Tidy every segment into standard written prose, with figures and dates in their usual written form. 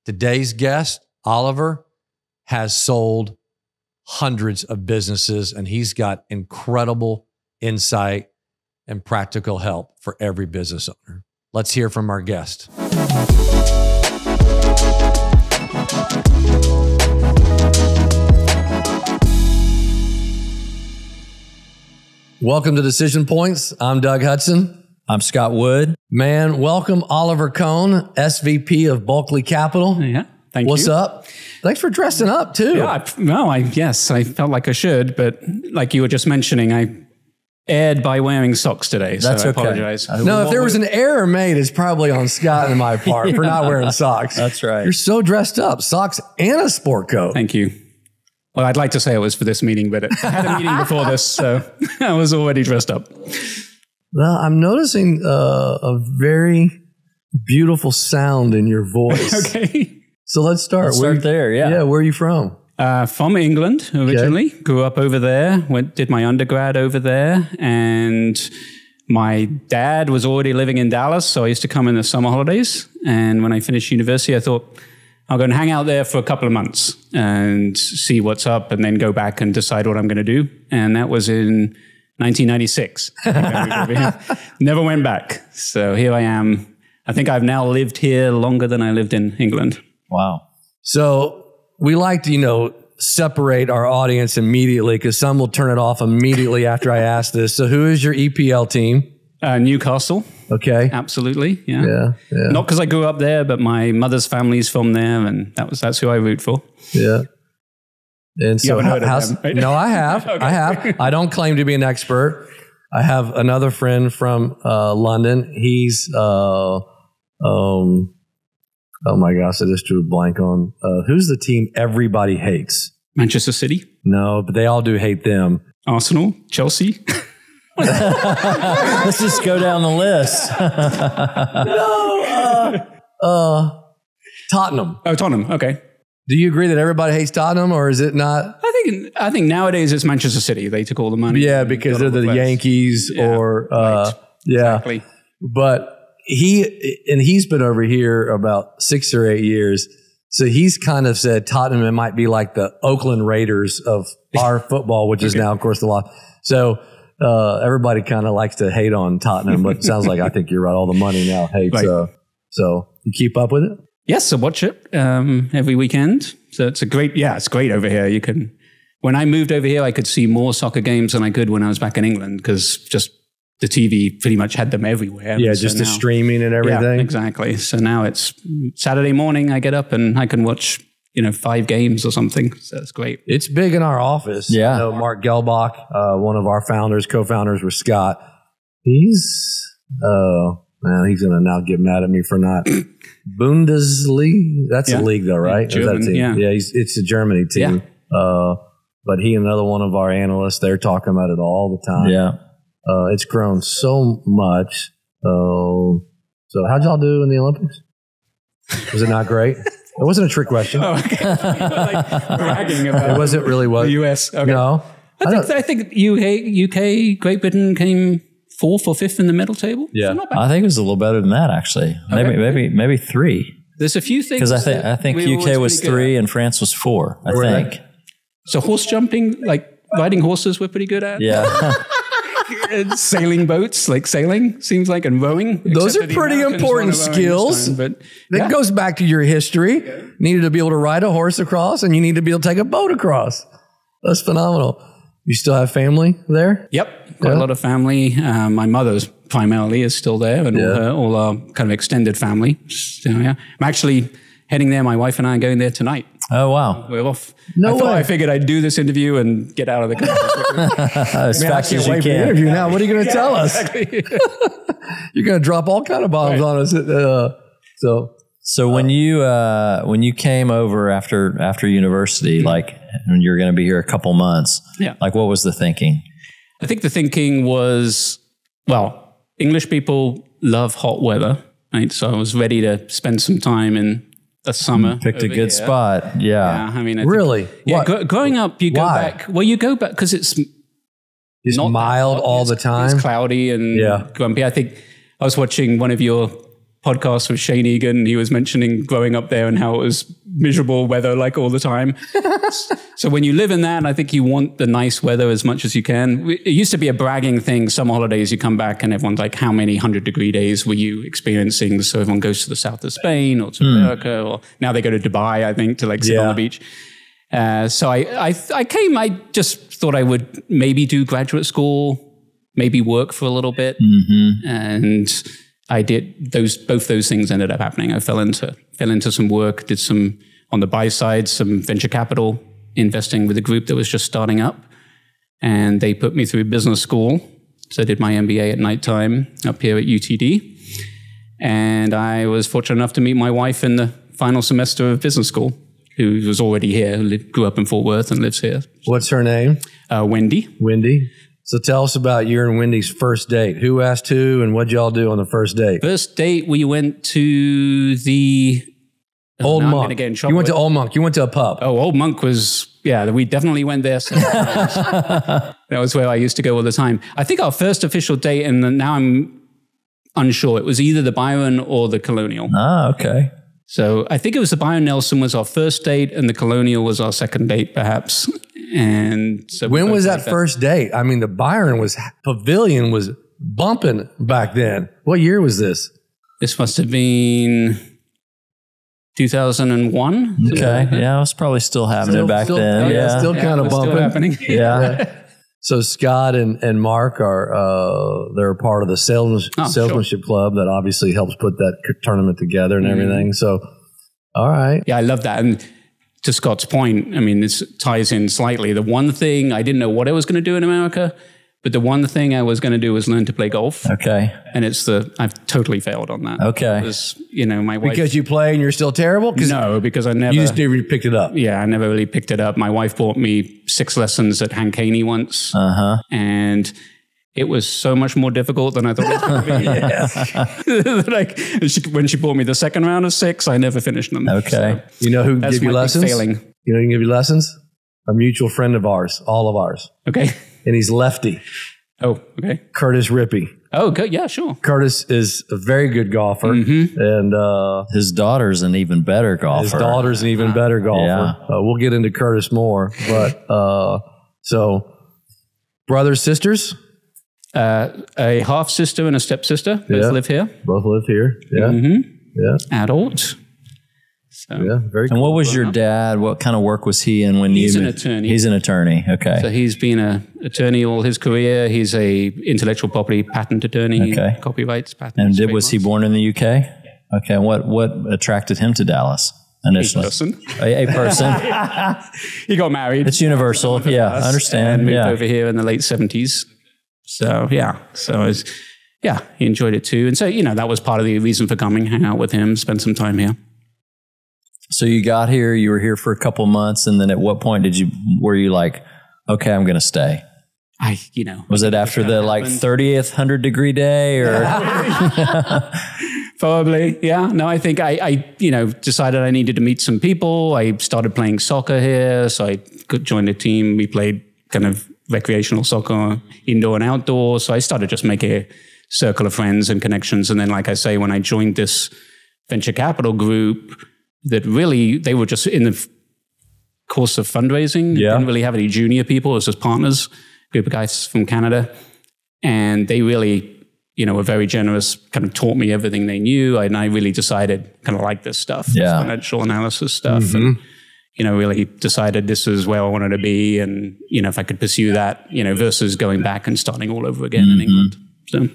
Today's guest, Oliver, has sold hundreds of businesses, and he's got incredible insight and practical help for every business owner. Let's hear from our guest. Welcome to Decision Points. I'm Doug Hudson. I'm Scott Wood. Man, welcome Oliver Cohn, SVP of Bulkley Capital. Yeah, thank you. What's up? Thanks for dressing up too. Yeah, yes, I felt like I should, but like you were just mentioning, I erred by wearing socks today, so That's I okay. apologize. No, if there was an error made, it's probably on Scott and my part for not wearing socks. That's right. You're so dressed up. Socks and a sport coat. Thank you. Well, I'd like to say it was for this meeting, but I had a meeting before this, so I was already dressed up. Well, I'm noticing a very beautiful sound in your voice. Okay. So let's start. Let's start there, yeah. Yeah, where are you from? From England originally, grew up over there, did my undergrad over there, and my dad was already living in Dallas, so I used to come in the summer holidays. And when I finished university, I thought I'll go and hang out there for a couple of months and see what's up, and then go back and decide what I'm going to do. And that was in 1996. Never went back. So here I am. I think I've now lived here longer than I lived in England. Wow. So we like to, separate our audience immediately because some will turn it off immediately after I ask this. So who is your EPL team? Newcastle. Okay. Absolutely. Yeah. Yeah. Not because I grew up there, but my mother's family's from there, and that's who I root for. Yeah. And so, haven't heard of them, right? No, I have. Okay. I have. I don't claim to be an expert. I have another friend from London. He's, oh my gosh, I just drew a blank on who's the team everybody hates. Manchester City. No, but they all do hate them. Arsenal. Chelsea. Let's just go down the list. Tottenham. Oh, Tottenham. Okay. Do you agree that everybody hates Tottenham, or is it not? I think nowadays it's Manchester City. They took all the money. Yeah, because they're the Yankees, or right. yeah. Exactly. But he's been over here about 6 or 8 years. So he's kind of said Tottenham, it might be like the Oakland Raiders of our football, which is now, of course, the law. So everybody kind of likes to hate on Tottenham, but it sounds like I think you're right. All the money now hates. Right. So you keep up with it? Yes, I watch it every weekend. So it's it's great over here. When I moved over here, I could see more soccer games than I could when I was back in England, because just the TV pretty much had them everywhere. Yeah, so just the now, streaming and everything. Yeah, exactly. So now it's Saturday morning, I get up and I can watch, 5 games or something. So it's great. It's big in our office. Yeah. I know Mark Gelbach, one of our co-founders was Scott. He's going to now get mad at me for not. Bundesliga? That's a league though, right? German, Is that a team? Yeah, it's a Germany team. Yeah. But he and another one of our analysts, they're talking about it all the time. Yeah. It's grown so much. So how'd y'all do in the Olympics? Was it not great? It wasn't a trick question. Oh, okay. Like bragging about It wasn't really what? the US. Okay. No. I think UK, Great Britain came 4th or 5th in the medal table. Yeah. So not bad. I think it was a little better than that, actually. Maybe 3. There's a few things. Because I think we were UK was always pretty good 3 at. and France was 4, I Were think. they? So horse jumping, like riding horses, we're pretty good at. Yeah. Sailing boats, like sailing, seems like, and rowing. Those except are for the pretty Americans important wanna row this skills. time, but That goes back to your history. You needed to be able to ride a horse across, and you need to be able to take a boat across. That's phenomenal. You still have family there? Yep, got a lot of family. My mother's primarily is still there, and all our kind of extended family. So, yeah. I'm actually heading there. My wife and I are going there tonight. Oh, wow. We're off. No way. I figured I'd do this interview and get out of the country. As fast as you Wait for the can. interview now. What are you going to tell us? Exactly. You're going to drop all kind of bombs on us. So when you came over after university, like, and you're going to be here a couple months, like, what was the thinking? I think the thinking was, well, English people love hot weather, right? So I was ready to spend some time in the summer. Picked a good spot. Yeah. I mean, Really? Growing up, you go back. Well, you go back because it's Just not mild hot. all the time. It's cloudy and grumpy. I think I was watching one of your podcast with Shane Egan. He was mentioning growing up there and how it was miserable weather like all the time. So when you live in that, I think you want the nice weather as much as you can. It used to be a bragging thing. Summer holidays, you come back and everyone's like, how many 100-degree days were you experiencing? So everyone goes to the south of Spain or to America, or now they go to Dubai, I think, to like sit on the beach. So I came, I just thought I would maybe do graduate school, maybe work for a little bit. And I did both those things ended up happening. I fell into some work, did some on the buy side, some venture capital investing with a group that was just starting up. And they put me through business school. So I did my MBA at nighttime up here at UTD. And I was fortunate enough to meet my wife in the final semester of business school, who was already here, grew up in Fort Worth and lives here. What's her name? Wendy. Wendy. So tell us about your and Wendy's first date. Who asked who and what'd y'all do on the first date? First date, we went to the... Old Monk. You went to Old Monk. You went to a pub. Oh, Old Monk was... Yeah, we definitely went there. That was where I used to go all the time. I think our first official date, and now I'm unsure, it was either the Byron or the Colonial. Ah, okay. So I think it was the Byron Nelson was our first date and the Colonial was our second date, perhaps. And so when was that first date? I mean, the Byron Pavilion was bumping back then. What year was this? This must have been 2001. Okay. Yeah, it was probably still happening back then. Yeah, still kind of bumping. Still happening. Yeah. So Scott and Mark they're a part of the salesmanship club that obviously helps put that tournament together and everything. So, all right. Yeah, I love that. And to Scott's point, I mean, this ties in slightly. The one thing I didn't know what I was going to do in America, but the one thing I was going to do was learn to play golf. Okay. And I've totally failed on that. Okay. Because, my wife... Because you play and you're still terrible? No, because I never... You just never picked it up. Yeah, I never really picked it up. My wife bought me 6 lessons at Hank-Haney once. And it was so much more difficult than I thought it was going to be. When she bought me the second round of 6, I never finished them. Okay. So you know who gave you lessons? Failing. You know who can give you lessons? A mutual friend of ours, all of ours. Okay. And he's lefty. Oh, okay. Curtis Rippey. Oh, good. Yeah, sure. Curtis is a very good golfer. And his daughter's an even better golfer. His daughter's an even better golfer. Yeah. We'll get into Curtis more. But so, brothers, sisters? A half-sister and a stepsister. Both live here. Both live here. Yeah. Yeah. Adult. So, yeah, very cool. And what was your dad? What kind of work was he in when he's an attorney. He's an attorney. Okay. So he's been an attorney all his career. He's a intellectual property patent attorney. Okay. Copyrights, patents. And was he born in the UK? Yeah. Okay. And what attracted him to Dallas initially? A person. A person. He got married. It's universal. Yeah, I understand. And moved over here in the late 70s. So, yeah. So, he enjoyed it too. And so, that was part of the reason for coming, hang out with him, spend some time here. So you got here, you were here for a couple months, and then at what point were you like, okay, I'm going to stay? Was it after the 30th 100-degree day or? Probably. Yeah. No, I think I decided I needed to meet some people. I started playing soccer here. So I joined a team. We played kind of recreational soccer, indoor and outdoor. So I started just making a circle of friends and connections. And then, like I say, when I joined this venture capital group, that really, they were just in the course of fundraising. Yeah. Didn't really have any junior people. It was just partners, group of guys from Canada. And they really, were very generous, kind of taught me everything they knew. And I really decided kind of like this stuff, this financial analysis stuff. And, really decided this is where I wanted to be. And, if I could pursue that, versus going back and starting all over again in England. So,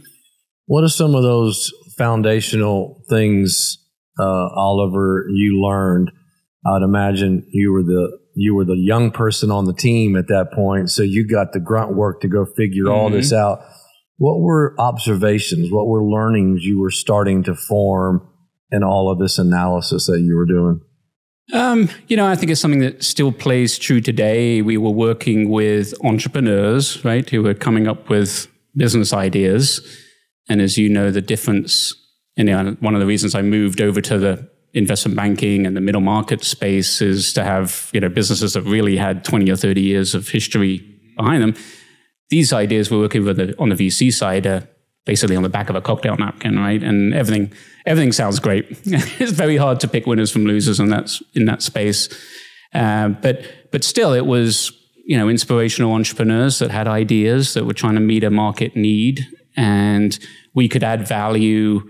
what are some of those foundational things, Oliver, you learned? I'd imagine you were the young person on the team at that point, so you got the grunt work to go figure all this out. What were observations? What were learnings you were starting to form in all of this analysis that you were doing? I think it's something that still plays true today. We were working with entrepreneurs, right, who were coming up with business ideas, and as you know, the difference. And one of the reasons I moved over to the investment banking and the middle market space is to have businesses that really had 20 or 30 years of history behind them. These ideas we're working with on the VC side are basically on the back of a cocktail napkin, right? And everything sounds great. It's very hard to pick winners from losers, and that's in that space. But still, it was, inspirational entrepreneurs that had ideas that were trying to meet a market need, and we could add value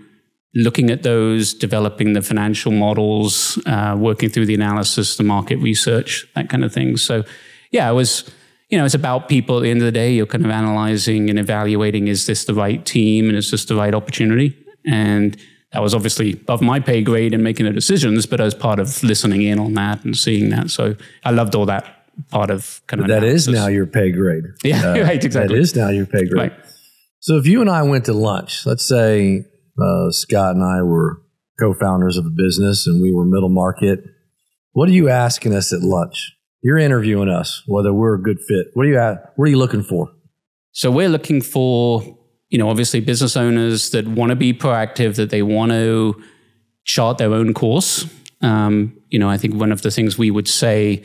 looking at those, developing the financial models, working through the analysis, the market research, that kind of thing. So yeah, it was, it's about people at the end of the day. You're kind of analyzing and evaluating, is this the right team and is this the right opportunity? And that was obviously above my pay grade in making the decisions, but I was part of listening in on that and seeing that. So I loved all that part of kind of that analysis. is now your pay grade. Yeah, right, exactly. That is now your pay grade. Right. So if you and I went to lunch, let's say Scott and I were co-founders of a business and we were middle market, what are you asking us at lunch? You're interviewing us, whether we're a good fit. What are you looking for? So we're looking for, obviously business owners that want to be proactive, that they want to chart their own course. I think one of the things we would say,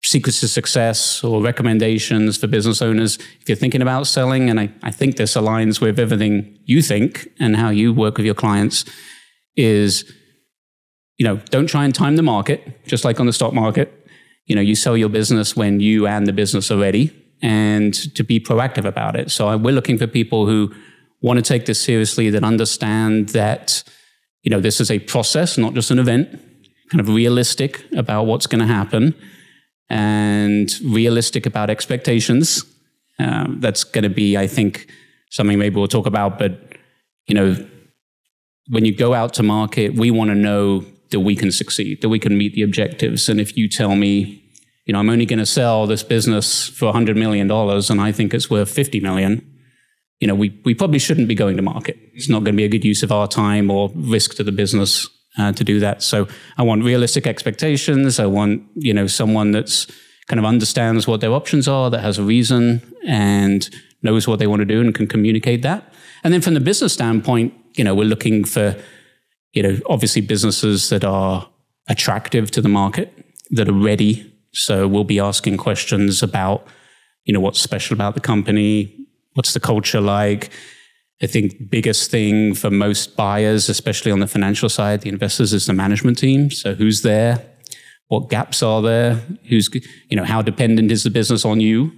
secrets to success or recommendations for business owners, if you're thinking about selling, and I think this aligns with everything you think and how you work with your clients, is, don't try and time the market, just like on the stock market. You sell your business when you and the business are ready, and to be proactive about it. So we're looking for people who want to take this seriously, that understand that, this is a process, not just an event, kind of realistic about what's going to happen, and realistic about expectations. That's going to be, I think, something maybe we'll talk about. But, when you go out to market, we want to know that we can succeed, that we can meet the objectives. And if you tell me, I'm only going to sell this business for $100 million and I think it's worth $50 million, we probably shouldn't be going to market. It's not going to be a good use of our time or risk to the business to do that. So I want realistic expectations. I want, someone that's kind of understands what their options are, that has a reason and knows what they want to do and can communicate that. And then from the business standpoint, we're looking for, obviously businesses that are attractive to the market, that are ready. So we'll be asking questions about, what's special about the company, what's the culture like. I think biggest thing for most buyers, especially on the financial side, the investors, is the management team. So who's there? What gaps are there? How dependent is the business on you?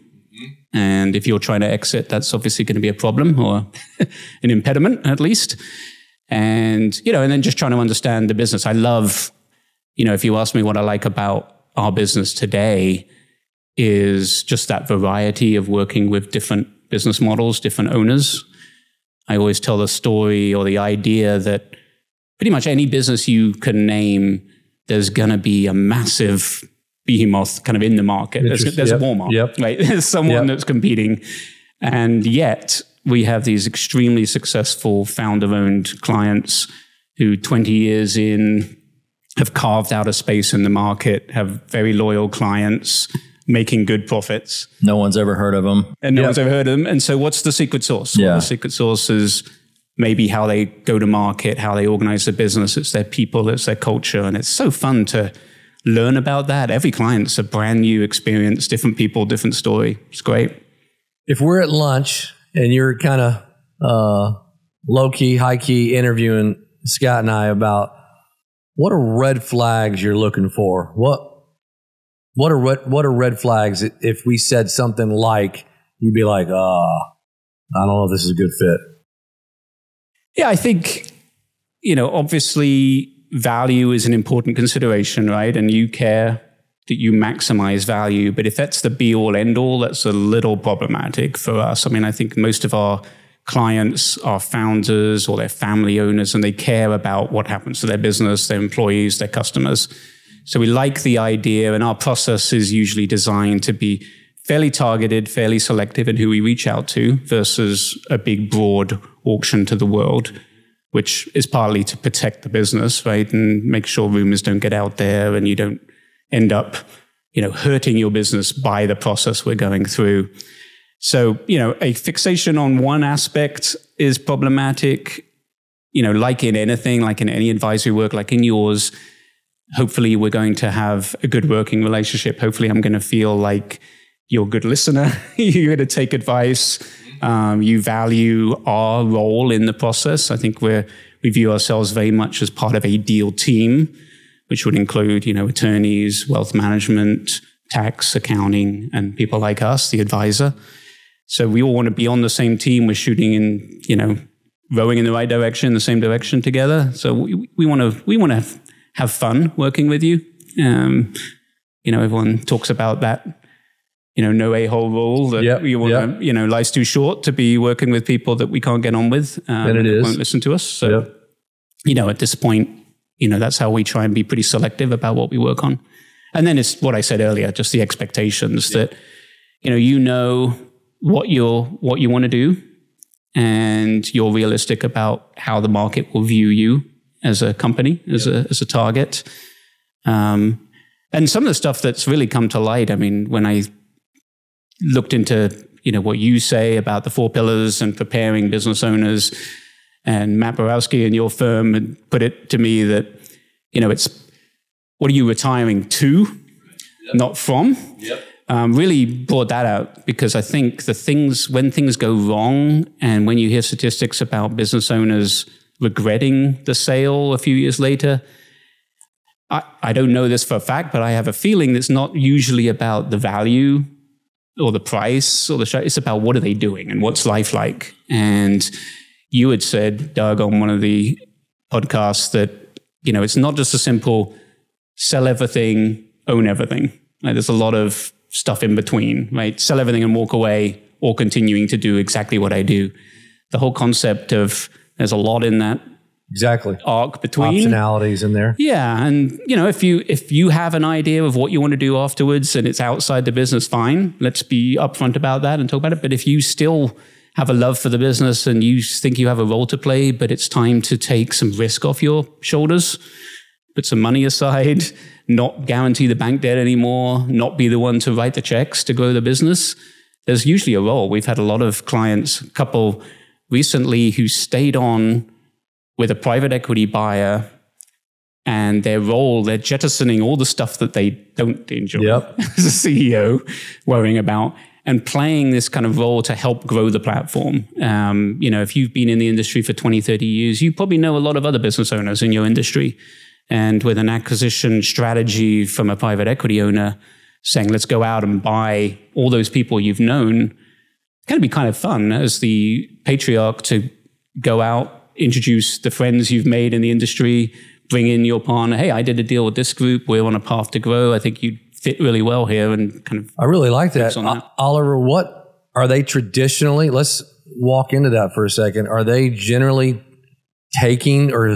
And if you're trying to exit, that's obviously going to be a problem or an impediment at least. And, and then just trying to understand the business. I love, if you ask me what I like about our business today, is just that variety of working with different business models, different owners. I always tell the story or the idea that pretty much any business you can name, there's going to be a massive behemoth kind of in the market. There's a Walmart, right? There's someone that's competing. And yet we have these extremely successful founder-owned clients who 20 years in have carved out a space in the market, have very loyal clients, making good profits. No one's ever heard of them. And no one's ever heard of them. And so what's the secret sauce? Yeah. Well, the secret sauce is maybe how they go to market, how they organize their business. It's their people, it's their culture. And it's so fun to learn about that. Every client's a brand new experience, different people, different story. It's great. If we're at lunch and you're kind of low-key, high-key interviewing Scott and I about what are red flags you're looking for? What are red flags if we said something like, you'd be like, I don't know if this is a good fit? Yeah, I think, obviously value is an important consideration, right? And you care that you maximize value. But if that's the be all end all, that's a little problematic for us. I mean, I think most of our clients are founders or they're family owners and they care about what happens to their business, their employees, their customers. So we like the idea, and our process is usually designed to be fairly targeted, fairly selective in who we reach out to versus a big, broad auction to the world, which is partly to protect the business, right? And make sure rumors don't get out there and you don't end up, hurting your business by the process we're going through. So, a fixation on one aspect is problematic, like in anything, like in any advisory work, like in yours. Hopefully we're going to have a good working relationship. Hopefully I'm going to feel like you're a good listener. You're going to take advice. You value our role in the process. I think we view ourselves very much as part of a deal team, which would include, attorneys, wealth management, tax, accounting, and people like us, the advisor. So we all want to be on the same team. We're shooting in, rowing in the right direction, the same direction together. So we want to have fun working with you. Everyone talks about that, no a-hole rule that you want to, life's too short to be working with people that we can't get on with. And it is. Won't listen to us. So, at this point, that's how we try and be pretty selective about what we work on. And then it's what I said earlier, just the expectations that, what you want to do, and you're realistic about how the market will view you as a company, as a target. And some of the stuff that's really come to light, I mean, when I looked into, what you say about the 4 pillars and preparing business owners, and Matt Borowski and your firm had put it to me that, it's what are you retiring to, not from? Really brought that out, because I think when things go wrong, and when you hear statistics about business owners regretting the sale a few years later, I don't know this for a fact, but I have a feeling it's not usually about the value or the price or the show. It's about what are they doing and what's life like. And you had said, Doug, on one of the podcasts that, it's not just a simple sell everything, own everything. Like, there's a lot of stuff in between, right? Sell everything and walk away, or continuing to do exactly what I do. The whole concept of there's a lot in that arc between optionalities in there. Yeah, and if you have an idea of what you want to do afterwards and it's outside the business, fine. Let's be upfront about that and talk about it. But if you still have a love for the business and you think you have a role to play, but it's time to take some risk off your shoulders, put some money aside, not guarantee the bank debt anymore, not be the one to write the checks to grow the business, there's usually a role. We've had a lot of clients, a couple recently, who stayed on with a private equity buyer, and their role, they're jettisoning all the stuff that they don't enjoy as a CEO, worrying about, and playing this kind of role to help grow the platform. If you've been in the industry for 20, 30 years, you probably know a lot of other business owners in your industry. And with an acquisition strategy from a private equity owner saying, let's go out and buy all those people you've known, it's going to be kind of fun as the patriarch to go out, introduce the friends you've made in the industry, bring in your partner. Hey, I did a deal with this group. We're on a path to grow. I think you'd fit really well here, and kind of. I really like that. Oliver, what are they traditionally? Let's walk into that for a second. Are they generally taking or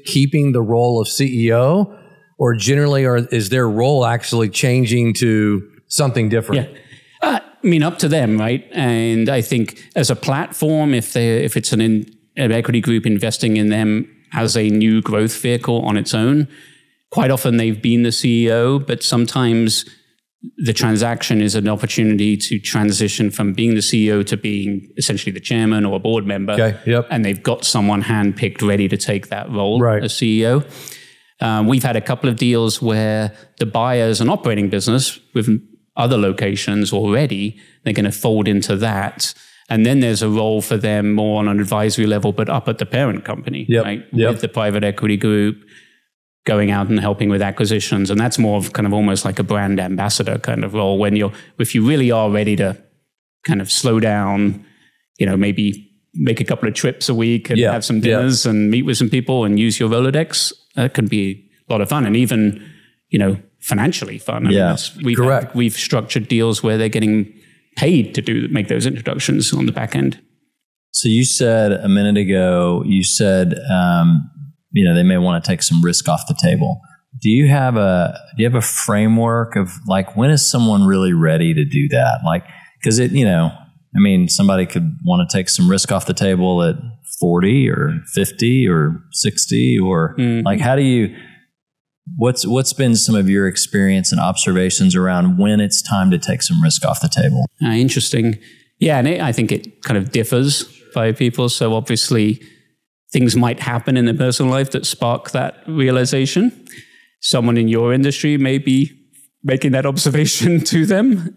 keeping the role of CEO, or generally, is their role actually changing to something different? Yeah. Up to them, right? And I think as a platform, if it's an equity group investing in them as a new growth vehicle on its own, quite often they've been the CEO, but sometimes the transaction is an opportunity to transition from being the CEO to being essentially the chairman or a board member. And they've got someone handpicked ready to take that role as CEO. We've had a couple of deals where the buyer is an operating business with other locations already. They're going to fold into that. And then there's a role for them more on an advisory level, but up at the parent company, right? With the private equity group, going out and helping with acquisitions. And that's more of kind of almost like a brand ambassador kind of role if you really are ready to kind of slow down, maybe make a couple of trips a week and have some dinners and meet with some people and use your Rolodex. That can be a lot of fun, and even, financially fun. We've structured deals where they're getting paid to make those introductions on the back end. So you said a minute ago, they may want to take some risk off the table. Do you have a framework of like, when is someone really ready to do that? Like, because somebody could want to take some risk off the table at 40 or 50 or 60 or like, how do you, what's been some of your experience and observations around when it's time to take some risk off the table? Interesting. Yeah. And I think it kind of differs by people. So obviously things might happen in their personal life that spark that realization. Someone in your industry may be making that observation to them.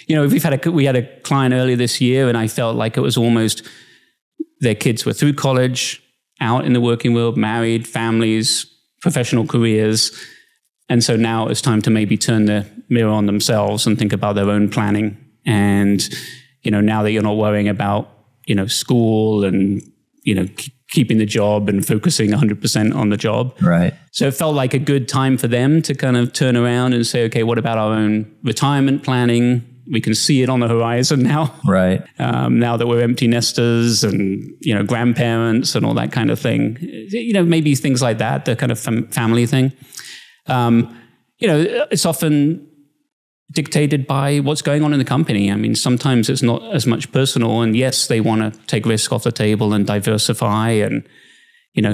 We had a client earlier this year, and I felt like it was almost their kids were through college, out in the working world, married, families, professional careers. And so now it's time to maybe turn the mirror on themselves and think about their own planning. And, now that you're not worrying about, school and, keeping the job and focusing 100% on the job. Right. So it felt like a good time for them to kind of turn around and say, okay, what about our own retirement planning? We can see it on the horizon now. Right. Now that we're empty nesters and, grandparents and all that kind of thing. Maybe things like that, the kind of family thing. It's often dictated by what's going on in the company. I mean, sometimes it's not as much personal, and yes, they want to take risk off the table and diversify. And,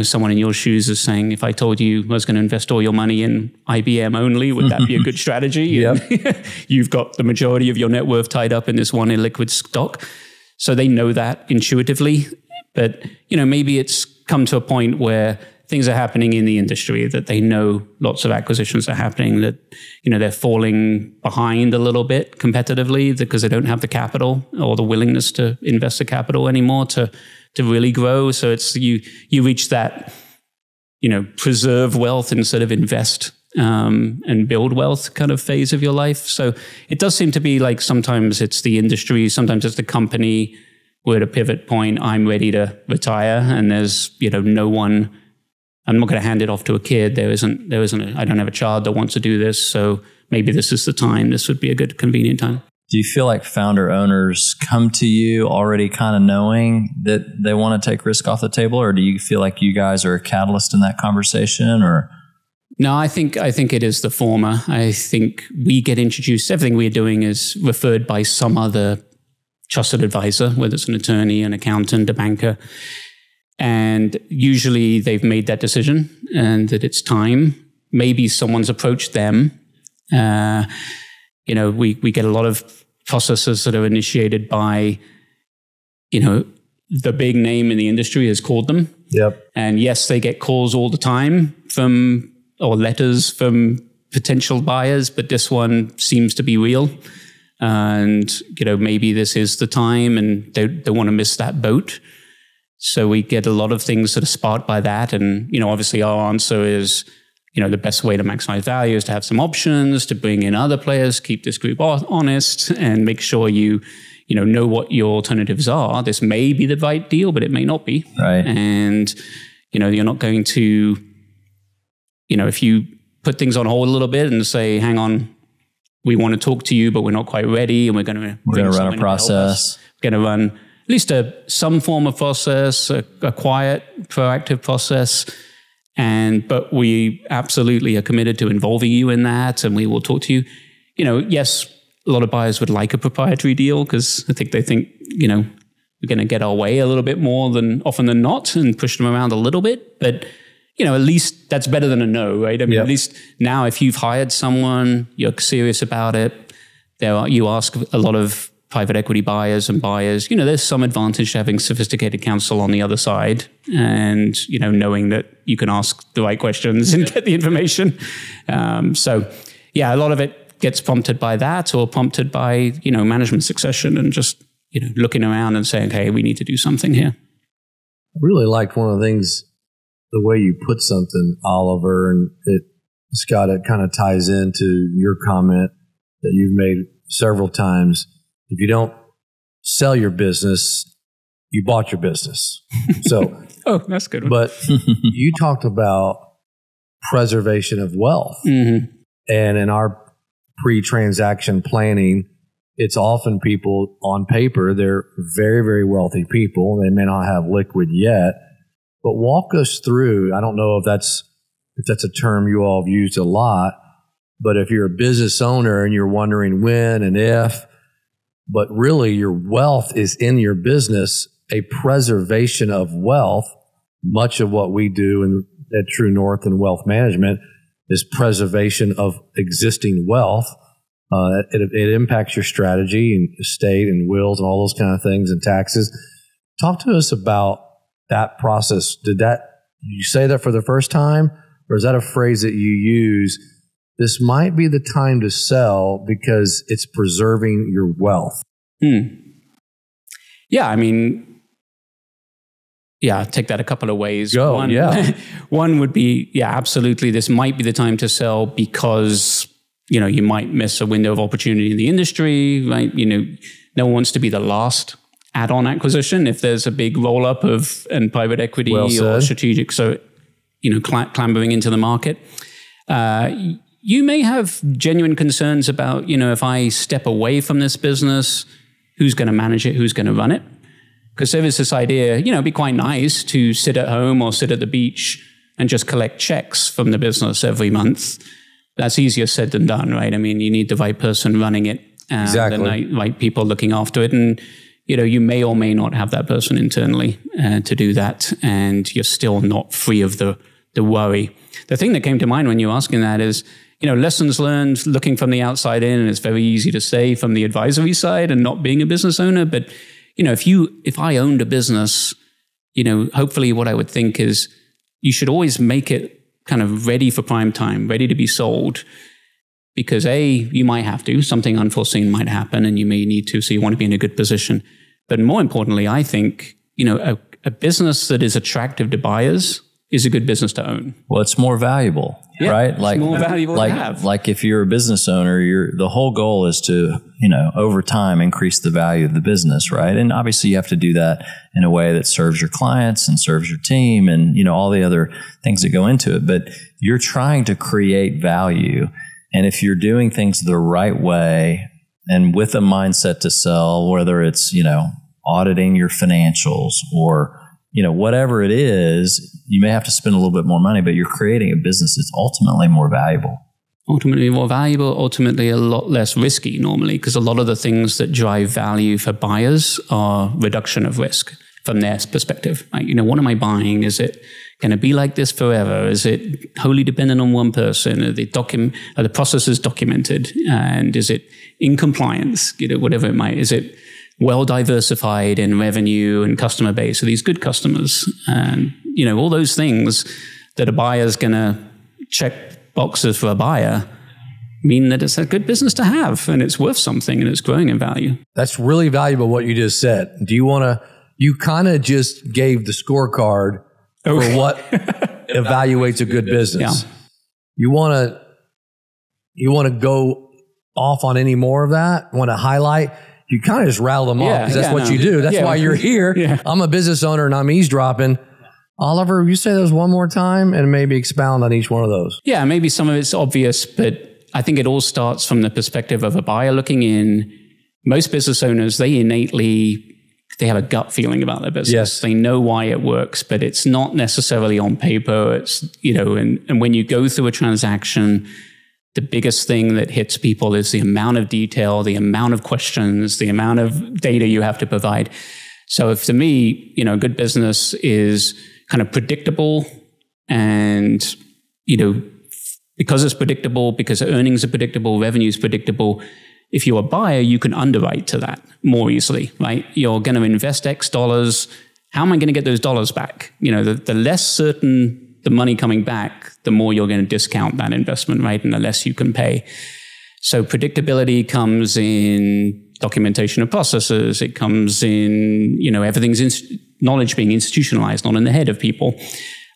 someone in your shoes is saying, if I told you I was going to invest all your money in IBM only, would that be a good strategy? Yep. You've got the majority of your net worth tied up in this one illiquid stock. So they know that intuitively. But, maybe it's come to a point where things are happening in the industry that they know lots of acquisitions are happening, that, they're falling behind a little bit competitively because they don't have the capital or the willingness to invest the capital anymore to really grow. So it's you reach that, preserve wealth instead of invest and build wealth kind of phase of your life. So it does seem to be like sometimes it's the industry, sometimes it's the company. We're at a pivot point. I'm ready to retire, and there's, no one. I'm not going to hand it off to a kid. I don't have a child that wants to do this. So maybe this is the time. This would be a good, convenient time. Do you feel like founder owners come to you already kind of knowing that they want to take risk off the table? Or do you feel like you guys are a catalyst in that conversation? Or no, I think it is the former. I think we get introduced. Everything we're doing is referred by some other trusted advisor, whether it's an attorney, an accountant, a banker. And usually they've made that decision and that it's time. Maybe someone's approached them. We get a lot of processes that are initiated by, the big name in the industry has called them. Yep. And yes, they get calls all the time or letters from potential buyers, but this one seems to be real. And, maybe this is the time and they want to miss that boat. So we get a lot of things that are sparked by that. And, obviously our answer is, the best way to maximize value is to have some options, to bring in other players, keep this group honest, and make sure you know what your alternatives are. This may be the right deal, but it may not be. Right. And, you're not going to, if you put things on hold a little bit and say, hang on, we want to talk to you, but we're not quite ready, and we're going to run a process. We're going to run at least some form of process, a quiet, proactive process. But we absolutely are committed to involving you in that, and we will talk to you. Yes, a lot of buyers would like a proprietary deal because I think they think, we're going to get our way a little bit more often than not and push them around a little bit. But, at least that's better than a no, right? I mean, At least now if you've hired someone, you're serious about it, you ask a lot of private equity buyers and buyers, there's some advantage to having sophisticated counsel on the other side and, knowing that you can ask the right questions and get the information. A lot of it gets prompted by that or prompted by, management succession and just, looking around and saying, hey, we need to do something here. I really liked one of the things, the way you put something, Oliver, and Scott, it kind of ties into your comment that you've made several times. If you don't sell your business, you bought your business. So, oh, that's good. But you talked about preservation of wealth. Mm-hmm. And in our pre-transaction planning, it's often people on paper, they're very, very wealthy people. They may not have liquid yet, but walk us through. I don't know if that's a term you all have used a lot, but if you're a business owner and you're wondering when and if, but really your wealth is in your business, a preservation of wealth. Much of what we do at True North and wealth management is preservation of existing wealth. It impacts your strategy and estate and wills and all those kind of things and taxes. Talk to us about that process. Did you say that for the first time, or is that a phrase that you use this might be the time to sell because it's preserving your wealth. Yeah, I mean, take that a couple of ways. One would be, absolutely, this might be the time to sell because, you might miss a window of opportunity in the industry, right? No one wants to be the last add-on acquisition if there's a big roll-up and private equity or strategic, clambering into the market. You may have genuine concerns about, if I step away from this business, who's going to manage it, who's going to run it? Because there is this idea, it'd be quite nice to sit at home or sit at the beach and just collect checks from the business every month. That's easier said than done, right? I mean, you need the right person running it, the right people looking after it. And, you may or may not have that person internally to do that. And you're still not free of the worry. The thing that came to mind when you were asking that is, lessons learned looking from the outside in, and it's very easy to say from the advisory side and not being a business owner. But, if I owned a business, hopefully what I would think is you should always make it kind of ready for prime time, ready to be sold. Because you might have to, something unforeseen might happen and you may need to, so you want to be in a good position. But more importantly, I think, a business that is attractive to buyers is a good business to own. Well, it's more valuable, right? It's more valuable to have. Like if you're a business owner, the whole goal is to, over time increase the value of the business, right? And obviously you have to do that in a way that serves your clients and serves your team and, all the other things that go into it. But you're trying to create value. And if you're doing things the right way and with a mindset to sell, whether it's, auditing your financials or, whatever it is, you may have to spend a little bit more money, but you're creating a business that's ultimately more valuable. Ultimately more valuable, ultimately a lot less risky normally, because a lot of the things that drive value for buyers are reduction of risk from their perspective. Like, what am I buying? Is it going to be like this forever? Is it wholly dependent on one person? Are the processes documented? And is it in compliance? Whatever it might. Is it well diversified in revenue and customer base? Are these good customers? And, all those things that a buyer's going to check boxes for a buyer mean that it's a good business to have and it's worth something and it's growing in value. That's really valuable what you just said. You kind of just gave the scorecard for what evaluates a good business. Yeah. You want to go off on any more of that? Want to highlight? You kind of just rattle them off because that's what you do. That's why you're here. Yeah. I'm a business owner and I'm eavesdropping. Oliver, you say those one more time and maybe expound on each one of those. Yeah, maybe some of it's obvious, but I think it all starts from the perspective of a buyer looking in. Most business owners, they have a gut feeling about their business. Yes. They know why it works, but it's not necessarily on paper. It's, and when you go through a transaction, the biggest thing that hits people is the amount of detail, the amount of questions, the amount of data you have to provide. So if to me, good business is kind of predictable and, because it's predictable, because earnings are predictable, revenue is predictable. If you're a buyer, you can underwrite to that more easily, right? You're going to invest X dollars. How am I going to get those dollars back? The less certain the money coming back, the more you're going to discount that investment, right? And the less you can pay. So predictability comes in documentation of processes. It comes in, everything's knowledge being institutionalized, not in the head of people.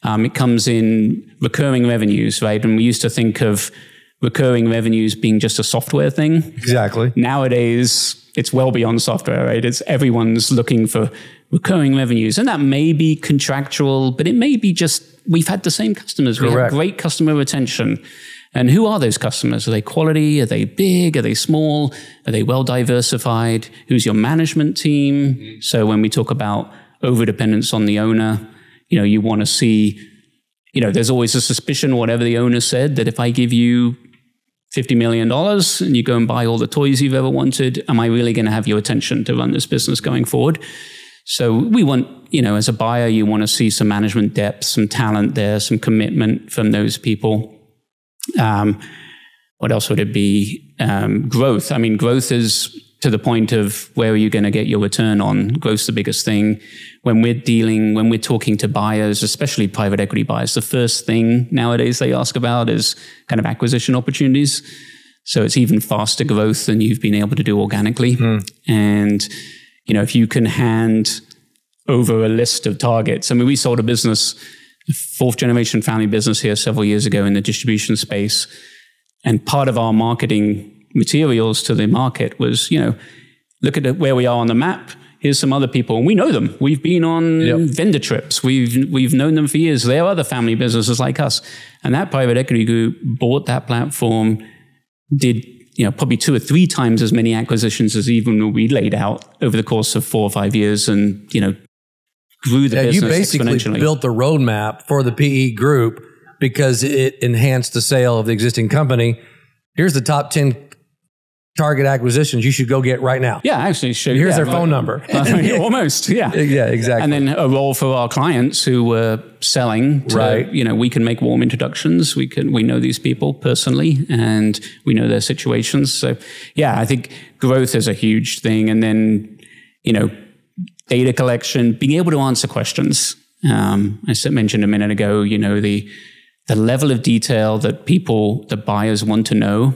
It comes in recurring revenues, right? And we used to think of recurring revenues being just a software thing. Exactly. Nowadays, it's well beyond software, right? Everyone's looking for recurring revenues. And that may be contractual, but it may be just, we've had the same customers. Correct. We have great customer retention. And who are those customers? Are they quality? Are they big? Are they small? Are they well diversified? Who's your management team? Mm-hmm. So when we talk about overdependence on the owner, you want to see, there's always a suspicion, whatever the owner said, that if I give you $50 million and you go and buy all the toys you've ever wanted, am I really going to have your attention to run this business going forward? So we want, as a buyer, you want to see some management depth, some talent there, some commitment from those people. What else would it be? Growth. I mean, growth is to the point of where are you going to get your return on? Growth's the biggest thing. When we're talking to buyers, especially private equity buyers, the first thing nowadays they ask about is kind of acquisition opportunities. So it's even faster growth than you've been able to do organically. And, if you can hand over a list of targets. I mean, we sold a business, a fourth generation family business here several years ago in the distribution space. And part of our marketing materials to the market was, look at where we are on the map. Here's some other people, and we know them. We've been on vendor trips. We've known them for years. They are other family businesses like us. And that private equity group bought that platform, did probably 2 or 3 times as many acquisitions as even we laid out over the course of 4 or 5 years, and grew the business you basically exponentially. Built the roadmap for the PE group because it enhanced the sale of the existing company. Here's the top 10 target acquisitions you should go get right now. Yeah, actually. Here's their phone number. Almost, yeah. Yeah, exactly. And then a role for our clients who were selling to, we can make warm introductions. We know these people personally and we know their situations. So yeah, I think growth is a huge thing. And then, data collection, being able to answer questions. I mentioned a minute ago, the level of detail that buyers want to know,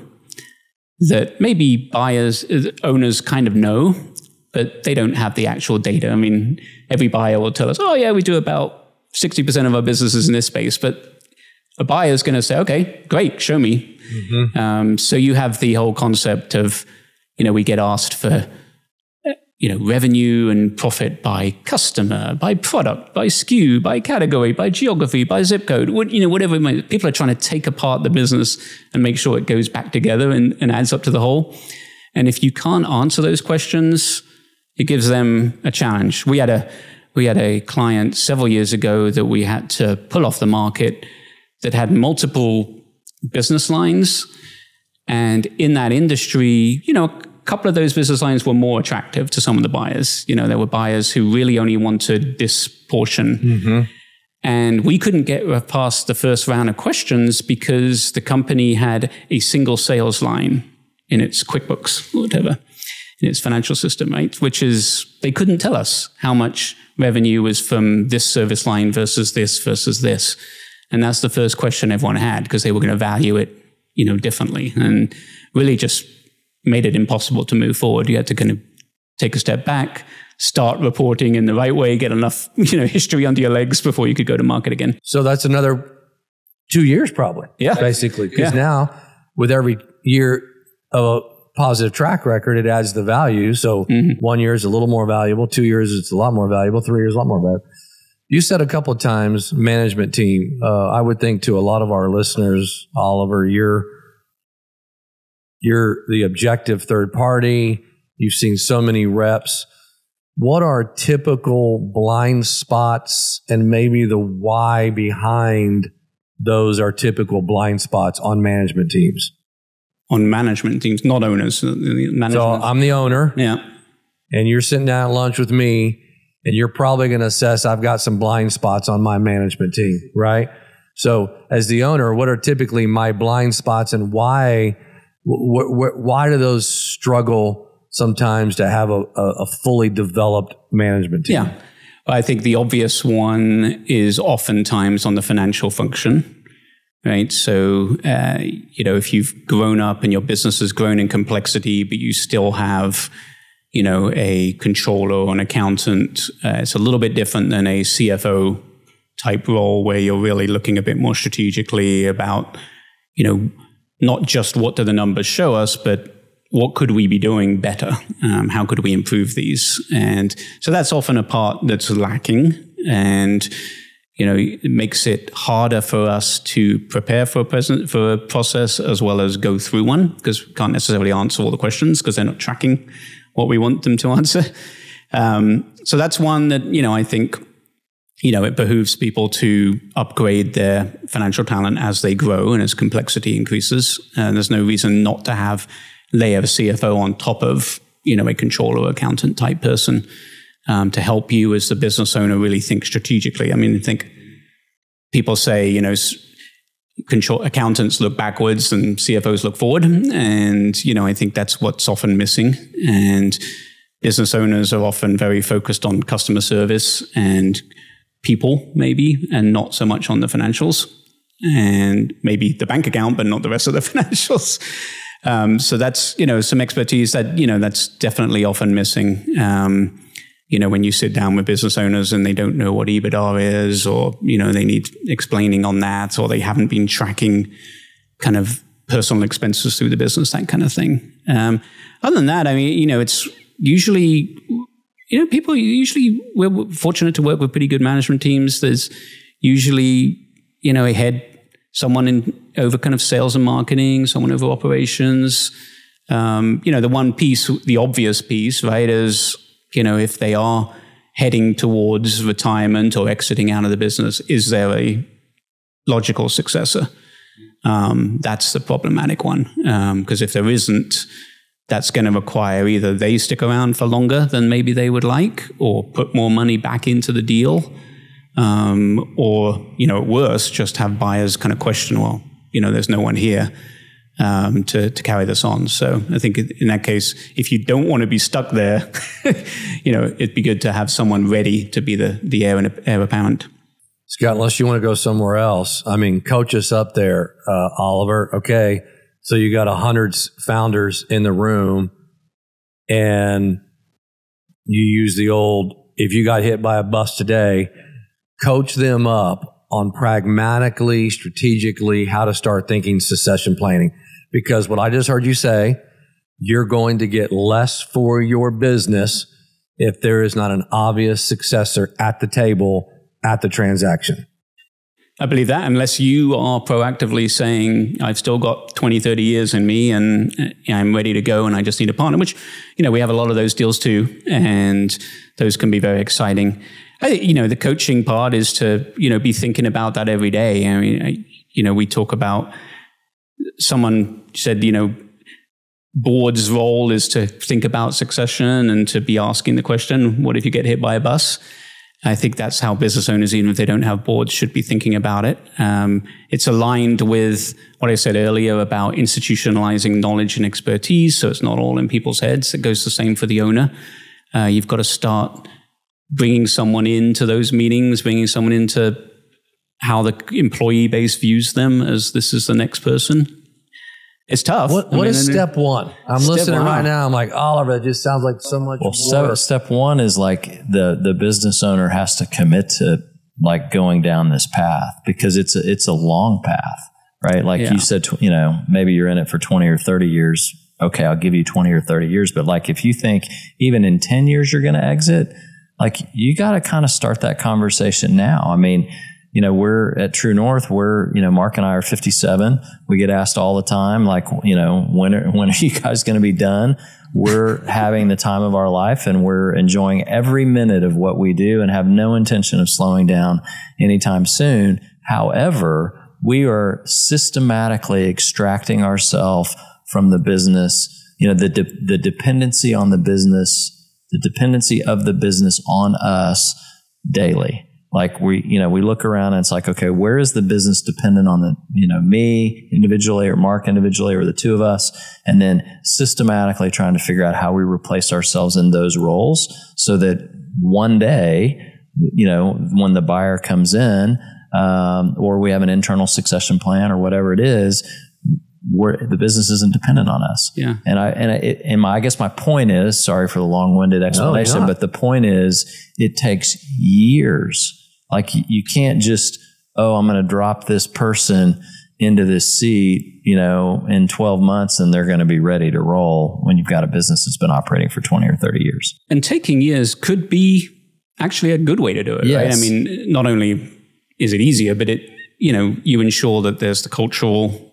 that maybe owners kind of know, but they don't have the actual data. I mean, every buyer will tell us, oh yeah, we do about 60% of our businesses in this space, but a buyer is going to say, okay, great, show me. So you have the whole concept of, we get asked for, revenue and profit by customer, by product, by SKU, by category, by geography, by zip code, whatever it might be. People are trying to take apart the business and make sure it goes back together and adds up to the whole. And if you can't answer those questions, it gives them a challenge. We had a client several years ago that we had to pull off the market that had multiple business lines. And in that industry, a couple of those business lines were more attractive to some of the buyers. There were buyers who really only wanted this portion. And we couldn't get past the first round of questions because the company had a single sales line in its QuickBooks or whatever, in its financial system, right? Which is, they couldn't tell us how much revenue was from this service line versus this. And that's the first question everyone had because they were going to value it, differently. And really just made it impossible to move forward. You had to kind of take a step back, start reporting in the right way, get enough, history under your legs before you could go to market again. So that's another 2 years probably. Yeah. Basically. Because now with every year of a positive track record, it adds the value. So 1 year is a little more valuable. 2 years, it's a lot more valuable. 3 years, a lot more valuable. You said a couple of times, management team. I would think to a lot of our listeners, Oliver, you're the objective third party. You've seen so many reps. What are typical blind spots and maybe the why behind those are typical blind spots on management teams? On management teams, not owners. So I'm the owner. Yeah. And you're sitting down at lunch with me and you're probably going to assess I've got some blind spots on my management team, right? So as the owner, what are typically my blind spots and why do those struggle sometimes to have a fully developed management team? Yeah. I think the obvious one is oftentimes on the financial function, right? So, if you've grown up and your business has grown in complexity, but you still have, a controller or an accountant, it's a little bit different than a CFO type role where you're really looking a bit more strategically about, not just what do the numbers show us, but what could we be doing better? How could we improve these? And so that's often a part that's lacking. And, it makes it harder for us to prepare for a process as well as go through one because we can't necessarily answer all the questions because they're not tracking what we want them to answer. So that's one that, I think, it behooves people to upgrade their financial talent as they grow and as complexity increases. And there's no reason not to lay a CFO on top of, a controller or accountant type person to help you as the business owner really think strategically. I mean, I think people say, accountants look backwards and CFOs look forward. And, I think that's what's often missing. And business owners are often very focused on customer service and people, maybe, and not so much on the financials. And maybe the bank account, but not the rest of the financials. So that's, some expertise that, that's definitely often missing. When you sit down with business owners and they don't know what EBITDA is, or, they need explaining on that, or they haven't been tracking kind of personal expenses through the business, that kind of thing. Other than that, it's usually, we're fortunate to work with pretty good management teams. There's usually, a head, someone over kind of sales and marketing, someone over operations. The one piece, the obvious piece, right, is, if they are heading towards retirement or exiting out of the business, is there a logical successor? That's the problematic one. Because if there isn't, that's going to require either they stick around for longer than maybe they would like, or put more money back into the deal. Or, at worst, just have buyers kind of question, well, there's no one here to carry this on. So I think in that case, if you don't want to be stuck there, it'd be good to have someone ready to be the heir apparent. Scott, unless you want to go somewhere else, coach us up there, Oliver. Okay, so you got 100 founders in the room, and you use the old, if you got hit by a bus today, coach them up on pragmatically, strategically, how to start thinking succession planning. Because what I just heard you say, you're going to get less for your business if there is not an obvious successor at the table at the transaction. I believe that, unless you are proactively saying, I've still got 20, 30 years in me and I'm ready to go and I just need a partner, which, we have a lot of those deals too. And those can be very exciting. The coaching part is to, be thinking about that every day. We talk about, someone said, board's role is to think about succession and to be asking the question, what if you get hit by a bus? I think that's how business owners, even if they don't have boards, should be thinking about it. It's aligned with what I said earlier about institutionalizing knowledge and expertise, so it's not all in people's heads. It goes the same for the owner. You've got to start bringing someone into those meetings, bringing someone into how the employee base views them as this is the next person. It's tough. What is step one? I'm listening right now. I'm like, Oliver, it just sounds like so much work. Step one is like the business owner has to commit to like going down this path, because it's a long path, right? Like you said, maybe you're in it for 20 or 30 years. Okay, I'll give you 20 or 30 years. But like, if you think even in 10 years you're going to exit, like you got to kind of start that conversation now. We're at True North. Mark and I are 57. We get asked all the time, like, when are you guys going to be done? We're having the time of our life, and we're enjoying every minute of what we do and have no intention of slowing down anytime soon. However, we are systematically extracting ourselves from the business, the dependency on the business, the dependency of the business on us daily. Like we look around and it's like, okay, where is the business dependent on me individually or Mark individually or the two of us? And then systematically trying to figure out how we replace ourselves in those roles so that one day, when the buyer comes in, or we have an internal succession plan or whatever it is, the business isn't dependent on us. Yeah. I guess my point is, sorry for the long-winded explanation, but the point is it takes years. Like you can't just, I'm going to drop this person into this seat, in 12 months and they're going to be ready to roll when you've got a business that's been operating for 20 or 30 years. And taking years could be actually a good way to do it, right? Not only is it easier, but you ensure that there's the cultural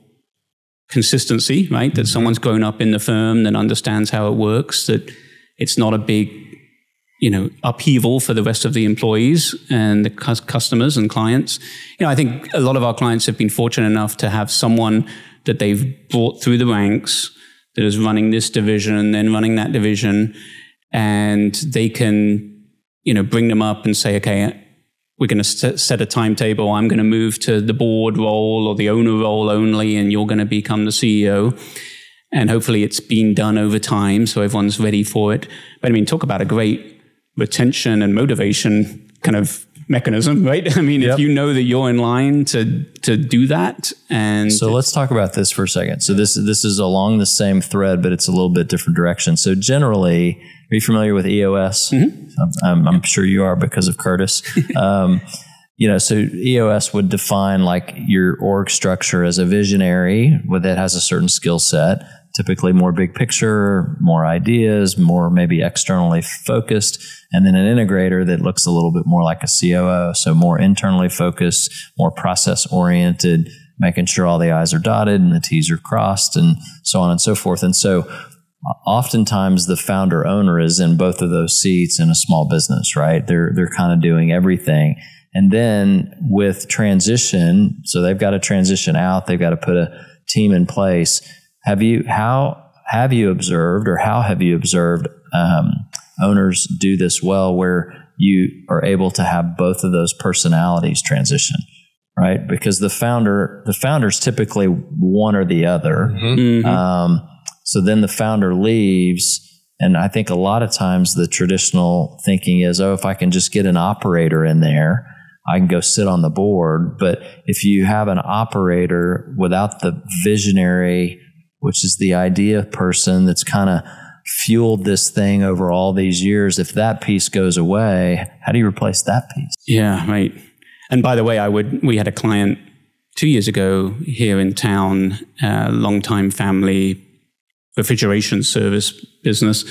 consistency, right? That someone's grown up in the firm, that understands how it works, that it's not a big, upheaval for the rest of the employees and the customers and clients. I think a lot of our clients have been fortunate enough to have someone that they've brought through the ranks that is running this division and then running that division, and they can, bring them up and say, okay, we're going to set a timetable. I'm going to move to the board role or the owner role only, and you're going to become the CEO. And hopefully it's been done over time, so everyone's ready for it. But I mean, talk about a great retention and motivation kind of mechanism, right? I mean, if you know that you're in line to do that. And so let's talk about this for a second. So this is along the same thread, but it's a little bit different direction. So generally, are you familiar with EOS? I'm sure you are because of Curtis. So EOS would define like your org structure as a visionary that has a certain skill set, typically more big picture, more ideas, more maybe externally focused, and then an integrator that looks a little bit more like a COO, so more internally focused, more process oriented, making sure all the I's are dotted and the T's are crossed, and so on and so forth. And so oftentimes the founder owner is in both of those seats in a small business, right? They're kind of doing everything. And then with transition, so they've got to transition out, they've got to put a team in place. How have you observed owners do this well, where you are able to have both of those personalities transition, right? Because the founder's typically one or the other. So then the founder leaves, and I think a lot of times the traditional thinking is, if I can just get an operator in there, I can go sit on the board. But if you have an operator without the visionary, which is the idea person that's kind of fueled this thing over all these years, if that piece goes away, how do you replace that piece? Yeah, right. And by the way, we had a client 2 years ago here in town, longtime family refrigeration service business,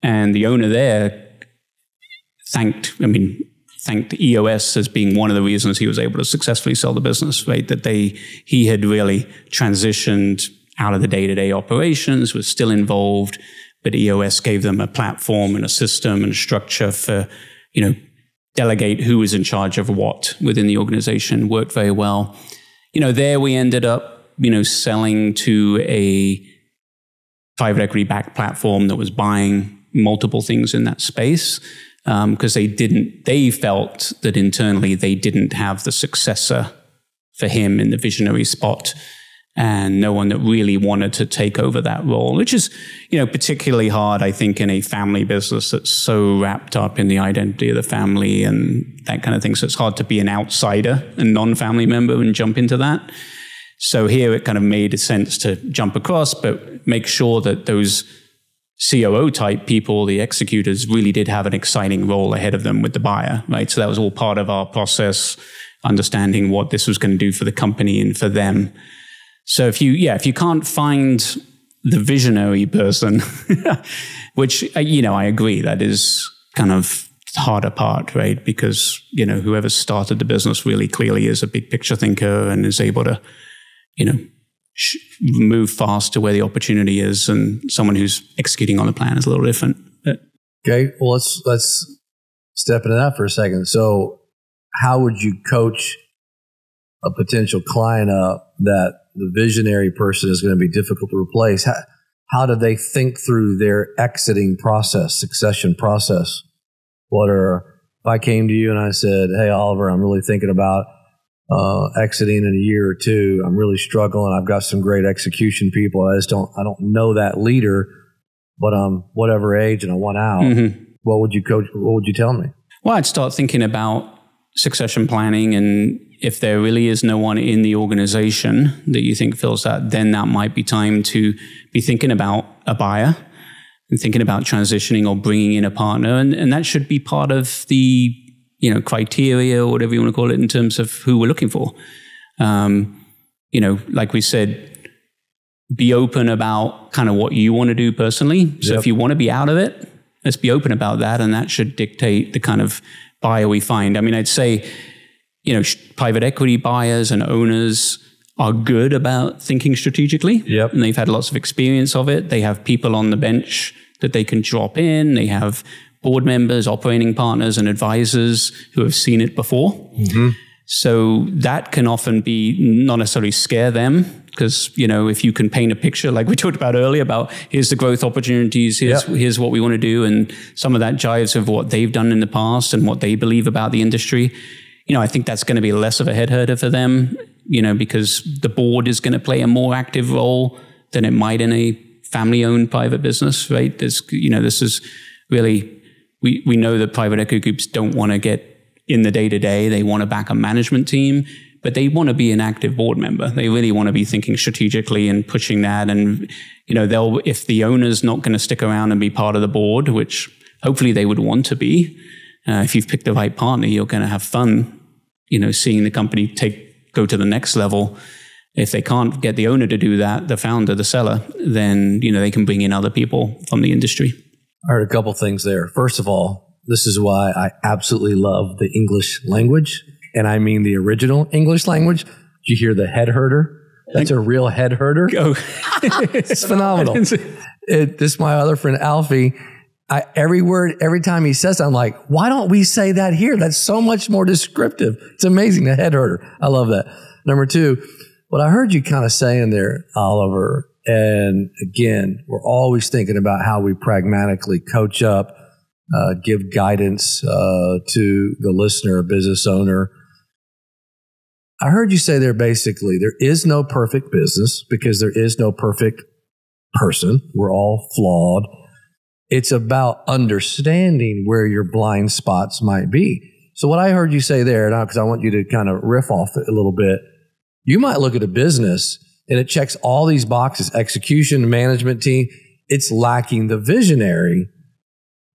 and the owner there thanked EOS as being one of the reasons he was able to successfully sell the business, right? That he had really transitioned out of the day-to-day operations, was still involved, but EOS gave them a platform and a system and a structure for, delegate who was in charge of what within the organization. Worked very well. There we ended up, selling to a private equity-backed platform that was buying multiple things in that space, because they felt that internally they didn't have the successor for him in the visionary spot, and no one that really wanted to take over that role, which is, particularly hard, I think, in a family business that's so wrapped up in the identity of the family and that kind of thing. So it's hard to be an outsider, a non-family member, and jump into that. So here it kind of made sense to jump across, but make sure that those COO type people, the executors, really did have an exciting role ahead of them with the buyer, right? So that was all part of our process, understanding what this was going to do for the company and for them. So if you can't find the visionary person, which, I agree, that is kind of the harder part, right? Because, whoever started the business really clearly is a big picture thinker and is able to, move fast to where the opportunity is, and someone who's executing on the plan is a little different. Okay, well, let's step into that for a second. So how would you coach a potential client up that the visionary person is going to be difficult to replace? How do they think through their exiting process, succession process? If I came to you and I said, hey, Oliver, I'm really thinking about exiting in a year or two. I'm really struggling. I've got some great execution people. I don't know that leader, but I'm whatever age and I want out. What would you tell me? Well, I'd start thinking about succession planning, and if there really is no one in the organization that you think fills that, then that might be time to be thinking about a buyer and thinking about transitioning or bringing in a partner. And that should be part of the criteria, or whatever you want to call it, in terms of who we're looking for. Like we said, be open about kind of what you want to do personally. So if you want to be out of it, let's be open about that. And that should dictate the kind of buyer we find. I mean, I'd say, private equity buyers and owners are good about thinking strategically. And they've had lots of experience of it. They have people on the bench that they can drop in. They have board members, operating partners, and advisors who have seen it before. So that can often be not necessarily scare them, because, if you can paint a picture like we talked about earlier about here's the growth opportunities, here's what we want to do, and some of that jives with what they've done in the past and what they believe about the industry, I think that's going to be less of a head herder for them, because the board is going to play a more active role than it might in a family-owned private business, right? This is really, we know that private equity groups don't want to get in the day-to-day. They want to back a management team, but they want to be an active board member. They really want to be thinking strategically and pushing that. And, if the owner's not going to stick around and be part of the board, which hopefully they would want to be, if you've picked the right partner, you're going to have fun, seeing the company go to the next level. If they can't get the owner to do that, the founder, the seller, then, they can bring in other people from the industry. I heard a couple things there. First of all, this is why I absolutely love the English language. And I mean the original English language. Did you hear the head herder? That's a real head herder. Oh. It's phenomenal. This is my other friend, Alfie. Every word, every time he says it, I'm like, why don't we say that here? That's so much more descriptive. It's amazing. The head herder. I love that. Number two, what I heard you kind of saying there, Oliver, and again, we're always thinking about how we pragmatically coach up, give guidance to the listener, business owner. I heard you say there basically, there is no perfect business because there is no perfect person. We're all flawed. It's about understanding where your blind spots might be. So what I heard you say there, now because I want you to kind of riff off it a little bit, you might look at a business and it checks all these boxes, execution, management team. It's lacking the visionary.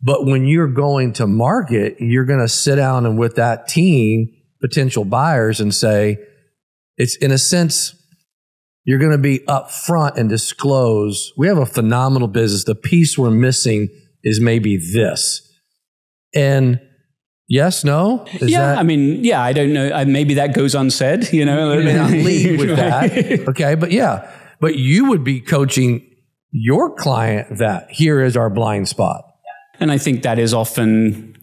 But when you're going to market, you're going to sit down and with that team, potential buyers, and say, it's in a sense, you're going to be upfront and disclose, we have a phenomenal business. The piece we're missing is maybe this. And yes, no? I don't know. Maybe that goes unsaid, You may not lead with that. Okay, but you would be coaching your client that here is our blind spot. And I think that is often,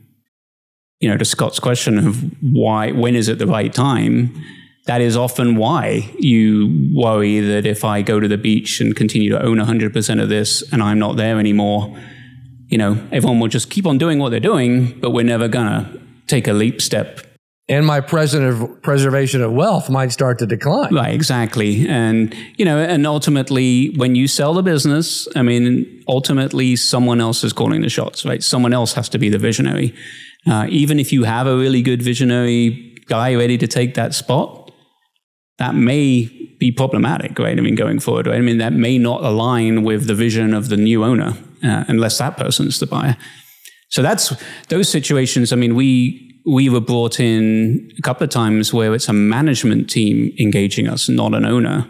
to Scott's question of when is it the right time? That is often why you worry that if I go to the beach and continue to own 100% of this and I'm not there anymore, everyone will just keep on doing what they're doing, but we're never going to take a leap step. And my preservation of wealth might start to decline. Right, exactly. And, and ultimately, when you sell the business, ultimately someone else is calling the shots, right? Someone else has to be the visionary. Even if you have a really good visionary guy ready to take that spot, that may be problematic, right? Going forward, right? That may not align with the vision of the new owner, unless that person's the buyer. So that's those situations. We were brought in a couple of times where it's a management team engaging us, not an owner,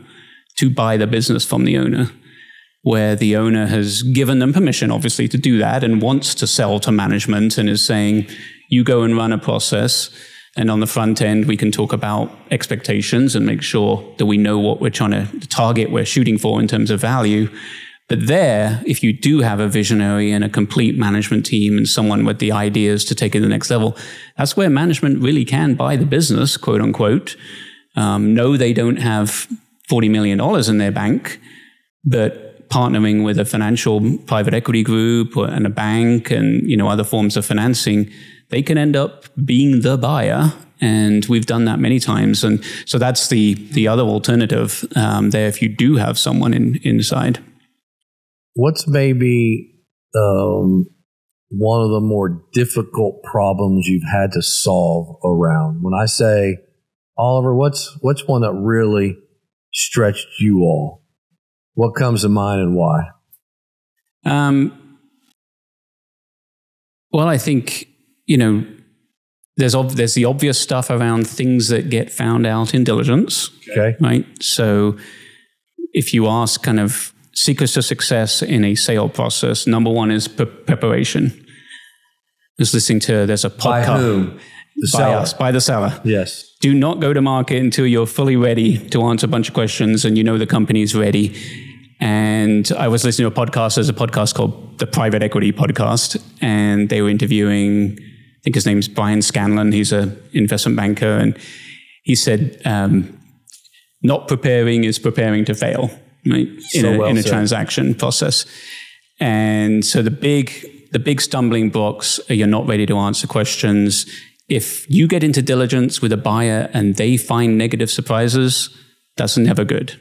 to buy the business from the owner, where the owner has given them permission, obviously, to do that and wants to sell to management and is saying, you go and run a process. And on the front end, we can talk about expectations and make sure that we know what we're trying to target, we're shooting for in terms of value. But there, if you do have a visionary and a complete management team and someone with the ideas to take it to the next level, that's where management really can buy the business, quote unquote. No, they don't have $40 million in their bank, but partnering with a financial private equity group and a bank and, other forms of financing, they can end up being the buyer. And we've done that many times. And so that's the other alternative there if you do have someone inside. What's maybe one of the more difficult problems you've had to solve around? When I say, Oliver, what's one that really stretched you all? What comes to mind and why? Well, I think, there's the obvious stuff around things that get found out in diligence. Okay. Right? So if you ask kind of secrets to success in a sale process, number one is preparation. Just listening to, there's a podcast. By whom? By the seller. Yes. Do not go to market until you're fully ready to answer a bunch of questions and the company's ready. And I was listening to a podcast. There's a podcast called the Private Equity Podcast, and they were interviewing, I think his name's Brian Scanlon. He's an investment banker, and he said, not preparing is preparing to fail, right? In a transaction process. And so the big stumbling blocks are you're not ready to answer questions. if you get into diligence with a buyer and they find negative surprises, that's never good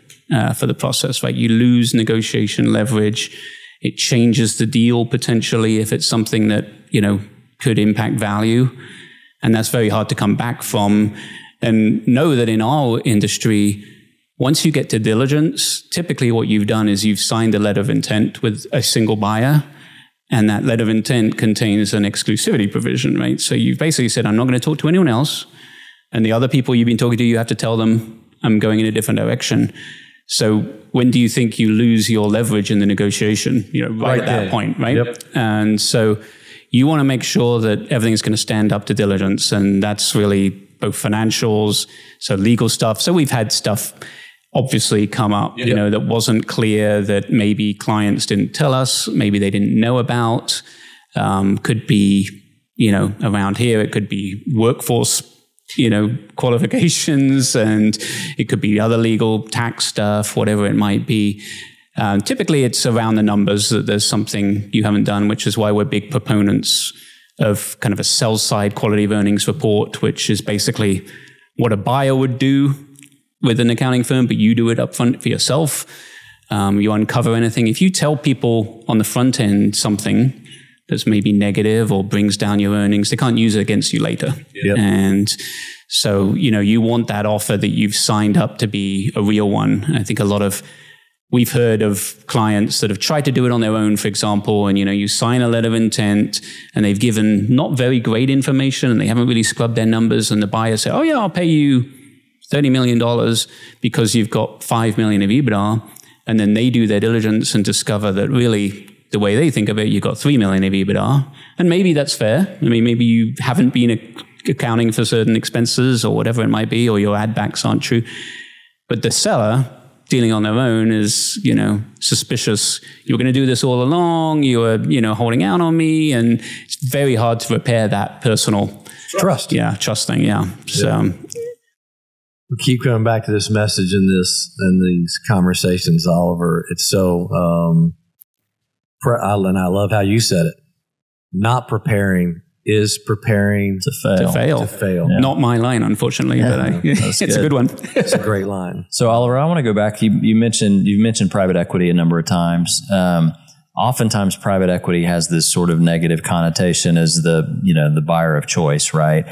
for the process, right? You lose negotiation leverage. It changes the deal potentially if it's something that, could impact value. And that's very hard to come back from. And know that in our industry, once you get to diligence, typically what you've done is you've signed a letter of intent with a single buyer. And that letter of intent contains an exclusivity provision, right? So you've basically said, I'm not going to talk to anyone else. And the other people you've been talking to, you have to tell them, I'm going in a different direction. So when do you think you lose your leverage in the negotiation? Right at that point, right? Yep. And so you want to make sure that everything's going to stand up to diligence. And that's really both financials, so legal stuff. So we've had stuff obviously come up, that wasn't clear, that maybe clients didn't tell us, maybe they didn't know about. Could be, around here, it could be workforce, qualifications, and it could be other legal tax stuff, whatever it might be. Typically, it's around the numbers that there's something you haven't done, which is why we're big proponents of kind of a sell-side quality of earnings report, which is basically what a buyer would do with an accounting firm, but you do it up front for yourself. You uncover anything. If you tell people on the front end something that's maybe negative or brings down your earnings, they can't use it against you later. Yep. And so, you want that offer that you've signed up to be a real one. I think we've heard of clients that have tried to do it on their own, for example, and, you sign a letter of intent and they've given not very great information and they haven't really scrubbed their numbers, and the buyer say, oh yeah, I'll pay you $30 million because you've got $5 million of EBITDA. And then they do their diligence and discover that really the way they think of it, you've got $3 million of EBITDA. And maybe that's fair. I mean, maybe you haven't been accounting for certain expenses or whatever it might be, or your add backs aren't true. But the seller dealing on their own is, suspicious. You're going to do this all along. You were, holding out on me. And it's very hard to repair that personal trust. Yeah, trust thing. Yeah. So we keep coming back to this message in these conversations, Oliver. It's so, and I love how you said it. Not preparing is preparing to fail. Yeah. Not my line, unfortunately, but it's a good one. It's a great line. So, Oliver, I want to go back. You mentioned private equity a number of times. Oftentimes, private equity has this sort of negative connotation as the buyer of choice, right?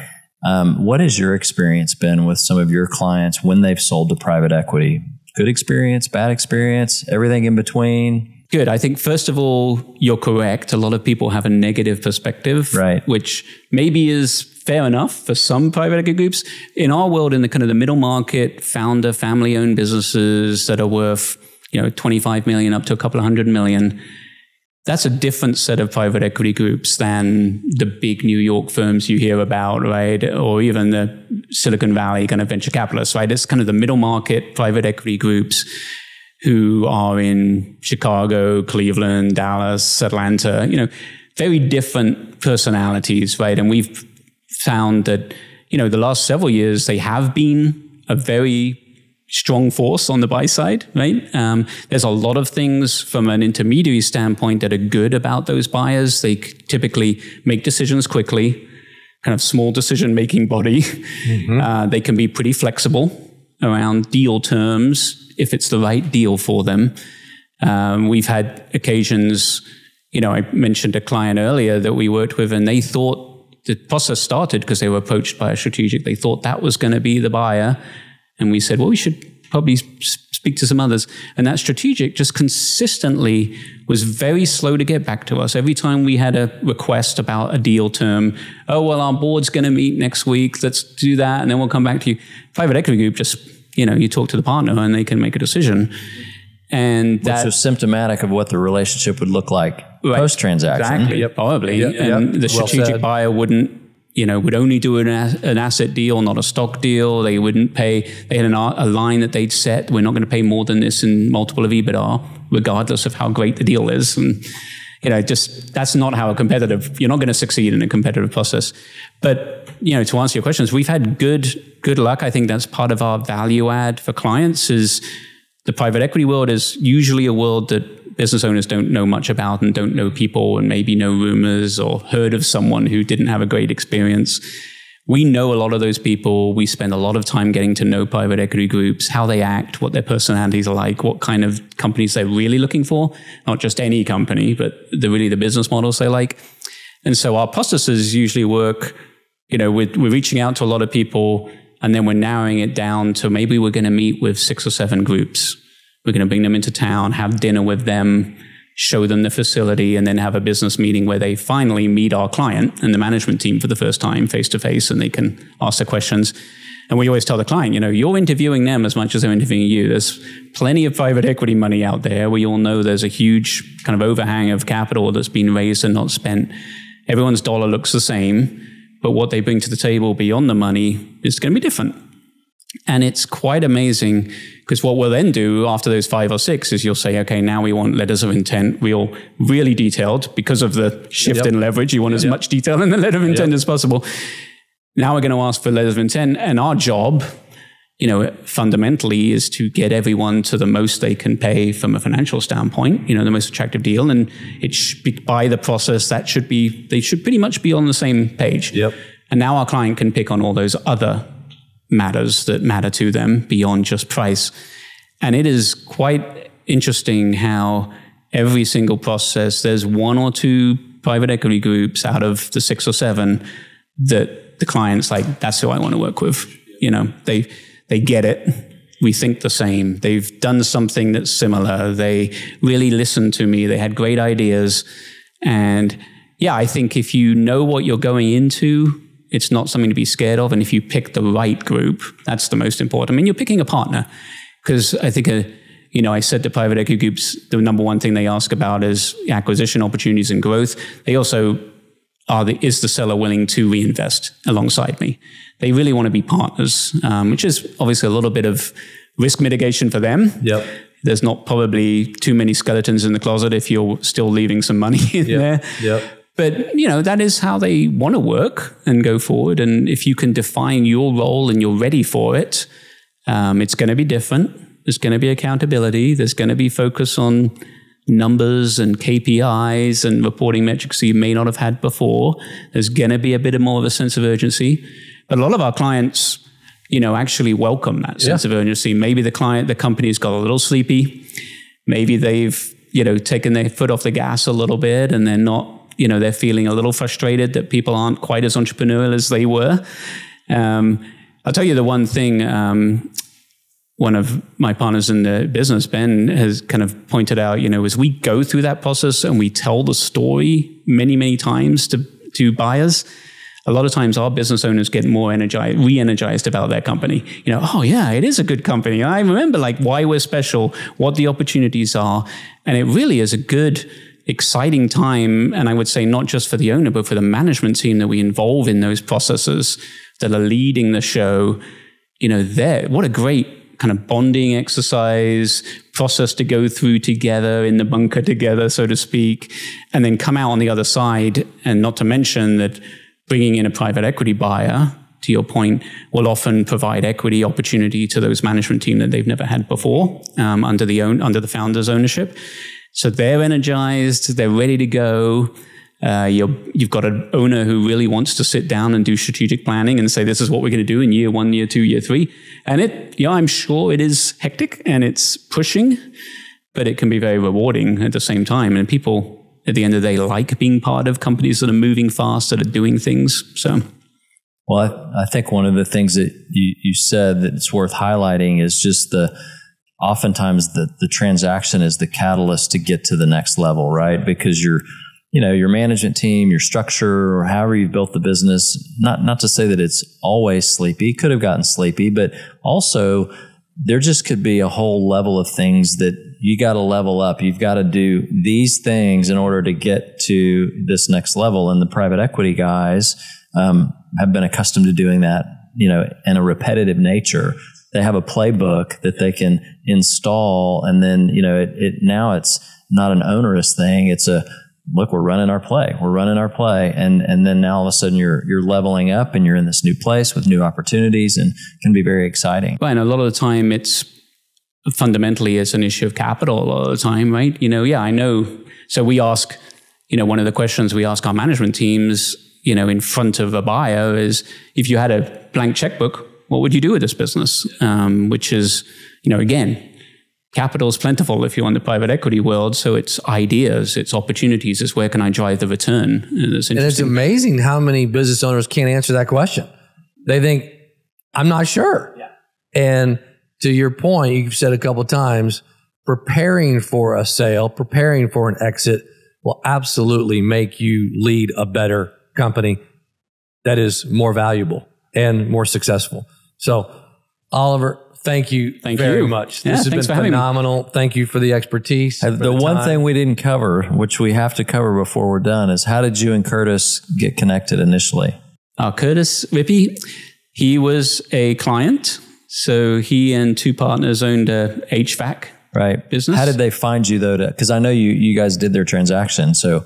What has your experience been with some of your clients when they've sold to private equity? Good experience, bad experience, everything in between? Good. I think, first of all, you're correct. A lot of people have a negative perspective, right, which maybe is fair enough for some private equity groups. In our world, in the kind of the middle market, founder, family-owned businesses that are worth, 25 million up to a couple of $100 million, that's a different set of private equity groups than the big New York firms you hear about, right? Or even the Silicon Valley kind of venture capitalists, right? It's kind of the middle market private equity groups who are in Chicago, Cleveland, Dallas, Atlanta, very different personalities, right? And we've found that, the last several years, they have been a very strong force on the buy side, right? There's a lot of things from an intermediary standpoint that are good about those buyers. They typically make decisions quickly, kind of small decision-making body. Mm-hmm. They can be pretty flexible around deal terms if it's the right deal for them. We've had occasions, I mentioned a client earlier that we worked with, and they thought the process started because they were approached by a strategic. They thought that was going to be the buyer. And we said, well, we should probably speak to some others. And that strategic just consistently was very slow to get back to us. Every time we had a request about a deal term, oh, well, our board's going to meet next week. Let's do that. And then we'll come back to you. Private equity group just, you talk to the partner and they can make a decision. And which was symptomatic of what the relationship would look like post-transaction. Exactly, yep. Probably. Yep. And the strategic buyer wouldn't, would only do an asset deal, not a stock deal. They wouldn't pay. They had a line that they'd set. We're not going to pay more than this in multiple of EBITDA, regardless of how great the deal is. And, that's not how you're not going to succeed in a competitive process. But, to answer your questions, we've had good luck. I think that's part of our value add for clients is the private equity world is usually a world that business owners don't know much about and don't know people and maybe know rumors or heard of someone who didn't have a great experience. we know a lot of those people. We spend a lot of time getting to know private equity groups, how they act, what their personalities are like, what kind of companies they're really looking for. Not just any company, but the business models they like. And so our processes usually work, we're reaching out to a lot of people, and then we're narrowing it down to maybe we're going to meet with 6 or 7 groups. We're going to bring them into town, have dinner with them, show them the facility, and then have a business meeting where they finally meet our client and the management team for the first time face to face, and they can ask the questions. And we always tell the client, you're interviewing them as much as they're interviewing you. There's plenty of private equity money out there. We all know there's a huge kind of overhang of capital that's been raised and not spent. Everyone's dollar looks the same, but what they bring to the table beyond the money is going to be different. And it's quite amazing, because what we'll then do after those 5 or 6 is you'll say, okay, now we want letters of intent, really detailed, because of the shift in leverage. You want as much detail in the letter of intent as possible. Now we're going to ask for letters of intent, and our job, fundamentally is to get everyone to the most they can pay from a financial standpoint, the most attractive deal. And it should be, by the process, they should pretty much be on the same page. Yep. And now our client can pick on all those other matters that matter to them beyond just price. And it is quite interesting how every single process, there's 1 or 2 private equity groups out of the 6 or 7 that the client's like, that's who I want to work with. They get it. We think the same. They've done something that's similar. They really listened to me. They had great ideas. And I think if you know what you're going into, it's not something to be scared of. And if you pick the right group, that's the most important. I mean, you're picking a partner, because I think, I said to private equity groups, the number one thing they ask about is acquisition opportunities and growth. They also is the seller willing to reinvest alongside me? They really want to be partners, which is obviously a little bit of risk mitigation for them. Yep. There's not probably too many skeletons in the closet if you're still leaving some money in there. Yep. But, that is how they want to work and go forward. And if you can define your role and you're ready for it, it's going to be different. There's going to be accountability. There's going to be focus on numbers and KPIs and reporting metrics you may not have had before. There's going to be a bit more of a sense of urgency. But a lot of our clients, actually welcome that sense of urgency. Maybe the company's got a little sleepy. Maybe they've, taken their foot off the gas a little bit, and they're not, they're feeling a little frustrated that people aren't quite as entrepreneurial as they were. I'll tell you the one thing, one of my partners in the business, Ben, has kind of pointed out, as we go through that process and we tell the story many, many times to buyers, a lot of times our business owners get more re-energized about their company. Oh yeah, it is a good company. I remember why we're special, what the opportunities are. And it really is a good, exciting time. And I would say not just for the owner, but for the management team that we involve in those processes that are leading the show. What a great kind of bonding exercise process to go through together in the bunker together, so to speak, and then come out on the other side. And not to mention that bringing in a private equity buyer, to your point, will often provide equity opportunity to those management team that they've never had before under the founder's ownership. So they're energized, they're ready to go. You've got an owner who really wants to sit down and do strategic planning and say, this is what we're going to do in year 1, year 2, year 3. And I'm sure it is hectic and it's pushing, but it can be very rewarding at the same time. And people, at the end of the day, like being part of companies that are moving fast, that are doing things. So, well, I think one of the things that you said that it's worth highlighting is just oftentimes the transaction is the catalyst to get to the next level, right? Because your management team, your structure, or however you've built the business, not to say that it's always sleepy, could have gotten sleepy, but also there just could be a whole level of things that you got to level up. You've got to do these things in order to get to this next level. And the private equity guys have been accustomed to doing that, in a repetitive nature. They have a playbook that they can install, and then, now it's not an onerous thing. It's look, we're running our play. And then now all of a sudden you're leveling up and you're in this new place with new opportunities, and it can be very exciting. Right. And a lot of the time it's fundamentally an issue of capital a lot of the time, right? I know. So we ask, one of the questions we ask our management teams, in front of a buyer is, if you had a blank checkbook, what would you do with this business? Which is, again, capital is plentiful if you're in the private equity world. So it's ideas, it's opportunities, it's where can I drive the return? And it's amazing how many business owners can't answer that question. They think, I'm not sure. Yeah. And to your point, you've said a couple of times, preparing for a sale, preparing for an exit will absolutely make you lead a better company that is more valuable and more successful. So, Oliver, thank you very much. This has been phenomenal. Thank you for the expertise. The one thing we didn't cover, which we have to cover before we're done, is how did you and Curtis get connected initially? Curtis Rippey, he was a client. So he and two partners owned a HVAC business. How did they find you, though? Because I know you guys did their transaction. So,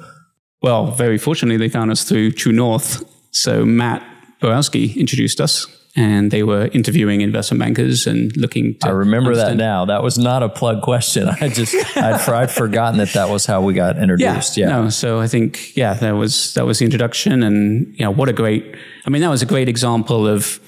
well, very fortunately, they found us through True North. So Matt Borowski introduced us, and they were interviewing investment bankers and looking to... I remember that now. That was not a plug question. I'd forgotten that was how we got introduced. No, so I think, that was the introduction. And, what a great... I mean, that was a great example of,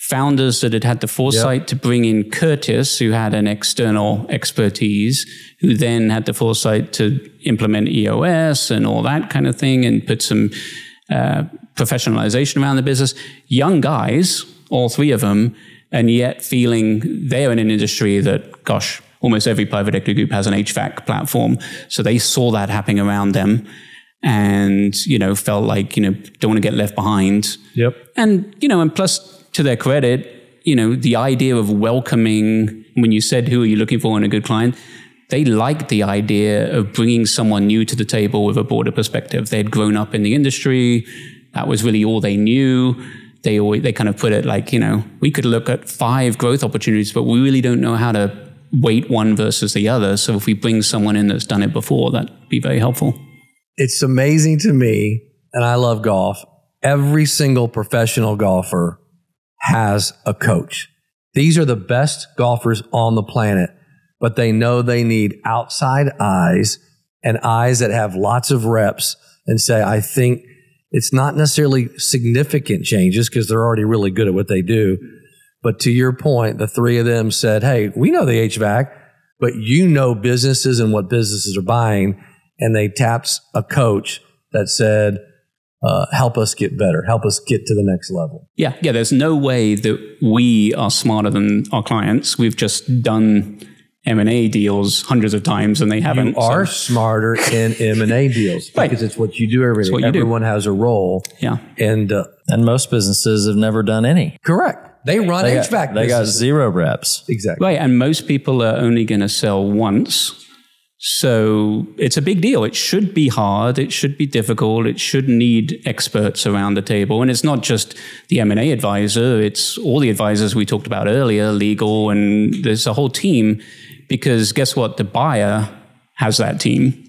founders that had the foresight to bring in Curtis, who had an external expertise, who then had the foresight to implement EOS and all that kind of thing and put some professionalization around the business. Young guys, all three of them, and yet feeling they're in an industry that, gosh, almost every private equity group has an HVAC platform. So they saw that happening around them and, felt like, don't want to get left behind. Yep. And, and plus, to their credit, the idea of welcoming, when you said, who are you looking for in a good client? They liked the idea of bringing someone new to the table with a broader perspective. They had grown up in the industry. That was really all they knew. They kind of put it like, we could look at 5 growth opportunities, but we really don't know how to weight one versus the other. So if we bring someone in that's done it before, that'd be very helpful. It's amazing to me, and I love golf. Every single professional golfer has a coach. These are the best golfers on the planet, but they know they need outside eyes and eyes that have lots of reps and say, I think it's not necessarily significant changes because they're already really good at what they do. But to your point, the three of them said, hey, we know the HVAC, but businesses and what businesses are buying. And they tapped a coach that said, help us get better, help us get to the next level. Yeah. There's no way that we are smarter than our clients. We've just done M&A deals hundreds of times and they haven't. You are smarter in M&A deals because it's what you do every day. Everyone has a role. Yeah. And most businesses have never done any. Correct. They run HVAC. They got 0 reps. Exactly. Right. And most people are only going to sell once. So it's a big deal. It should be hard. It should be difficult. It should need experts around the table. And it's not just the M&A advisor. It's all the advisors we talked about earlier, legal, and there's a whole team because guess what? The buyer has that team.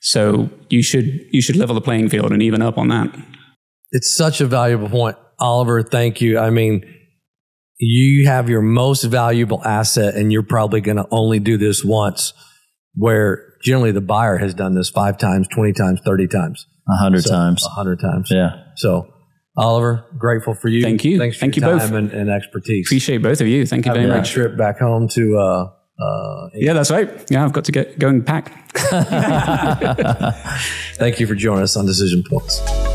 So you should level the playing field and even up on that. It's such a valuable point. Oliver, thank you. I mean, you have your most valuable asset and you're probably going to only do this once. Where generally the buyer has done this 5 times, 20 times, 30 times. 100 times. 100 times. Yeah. So, Oliver, grateful for you. Thank you. Thanks for your time and expertise. Appreciate both of you. Thank you very much. Trip back home to... yeah, that's right. Yeah, I've got to go and pack. Thank you for joining us on Decision Points.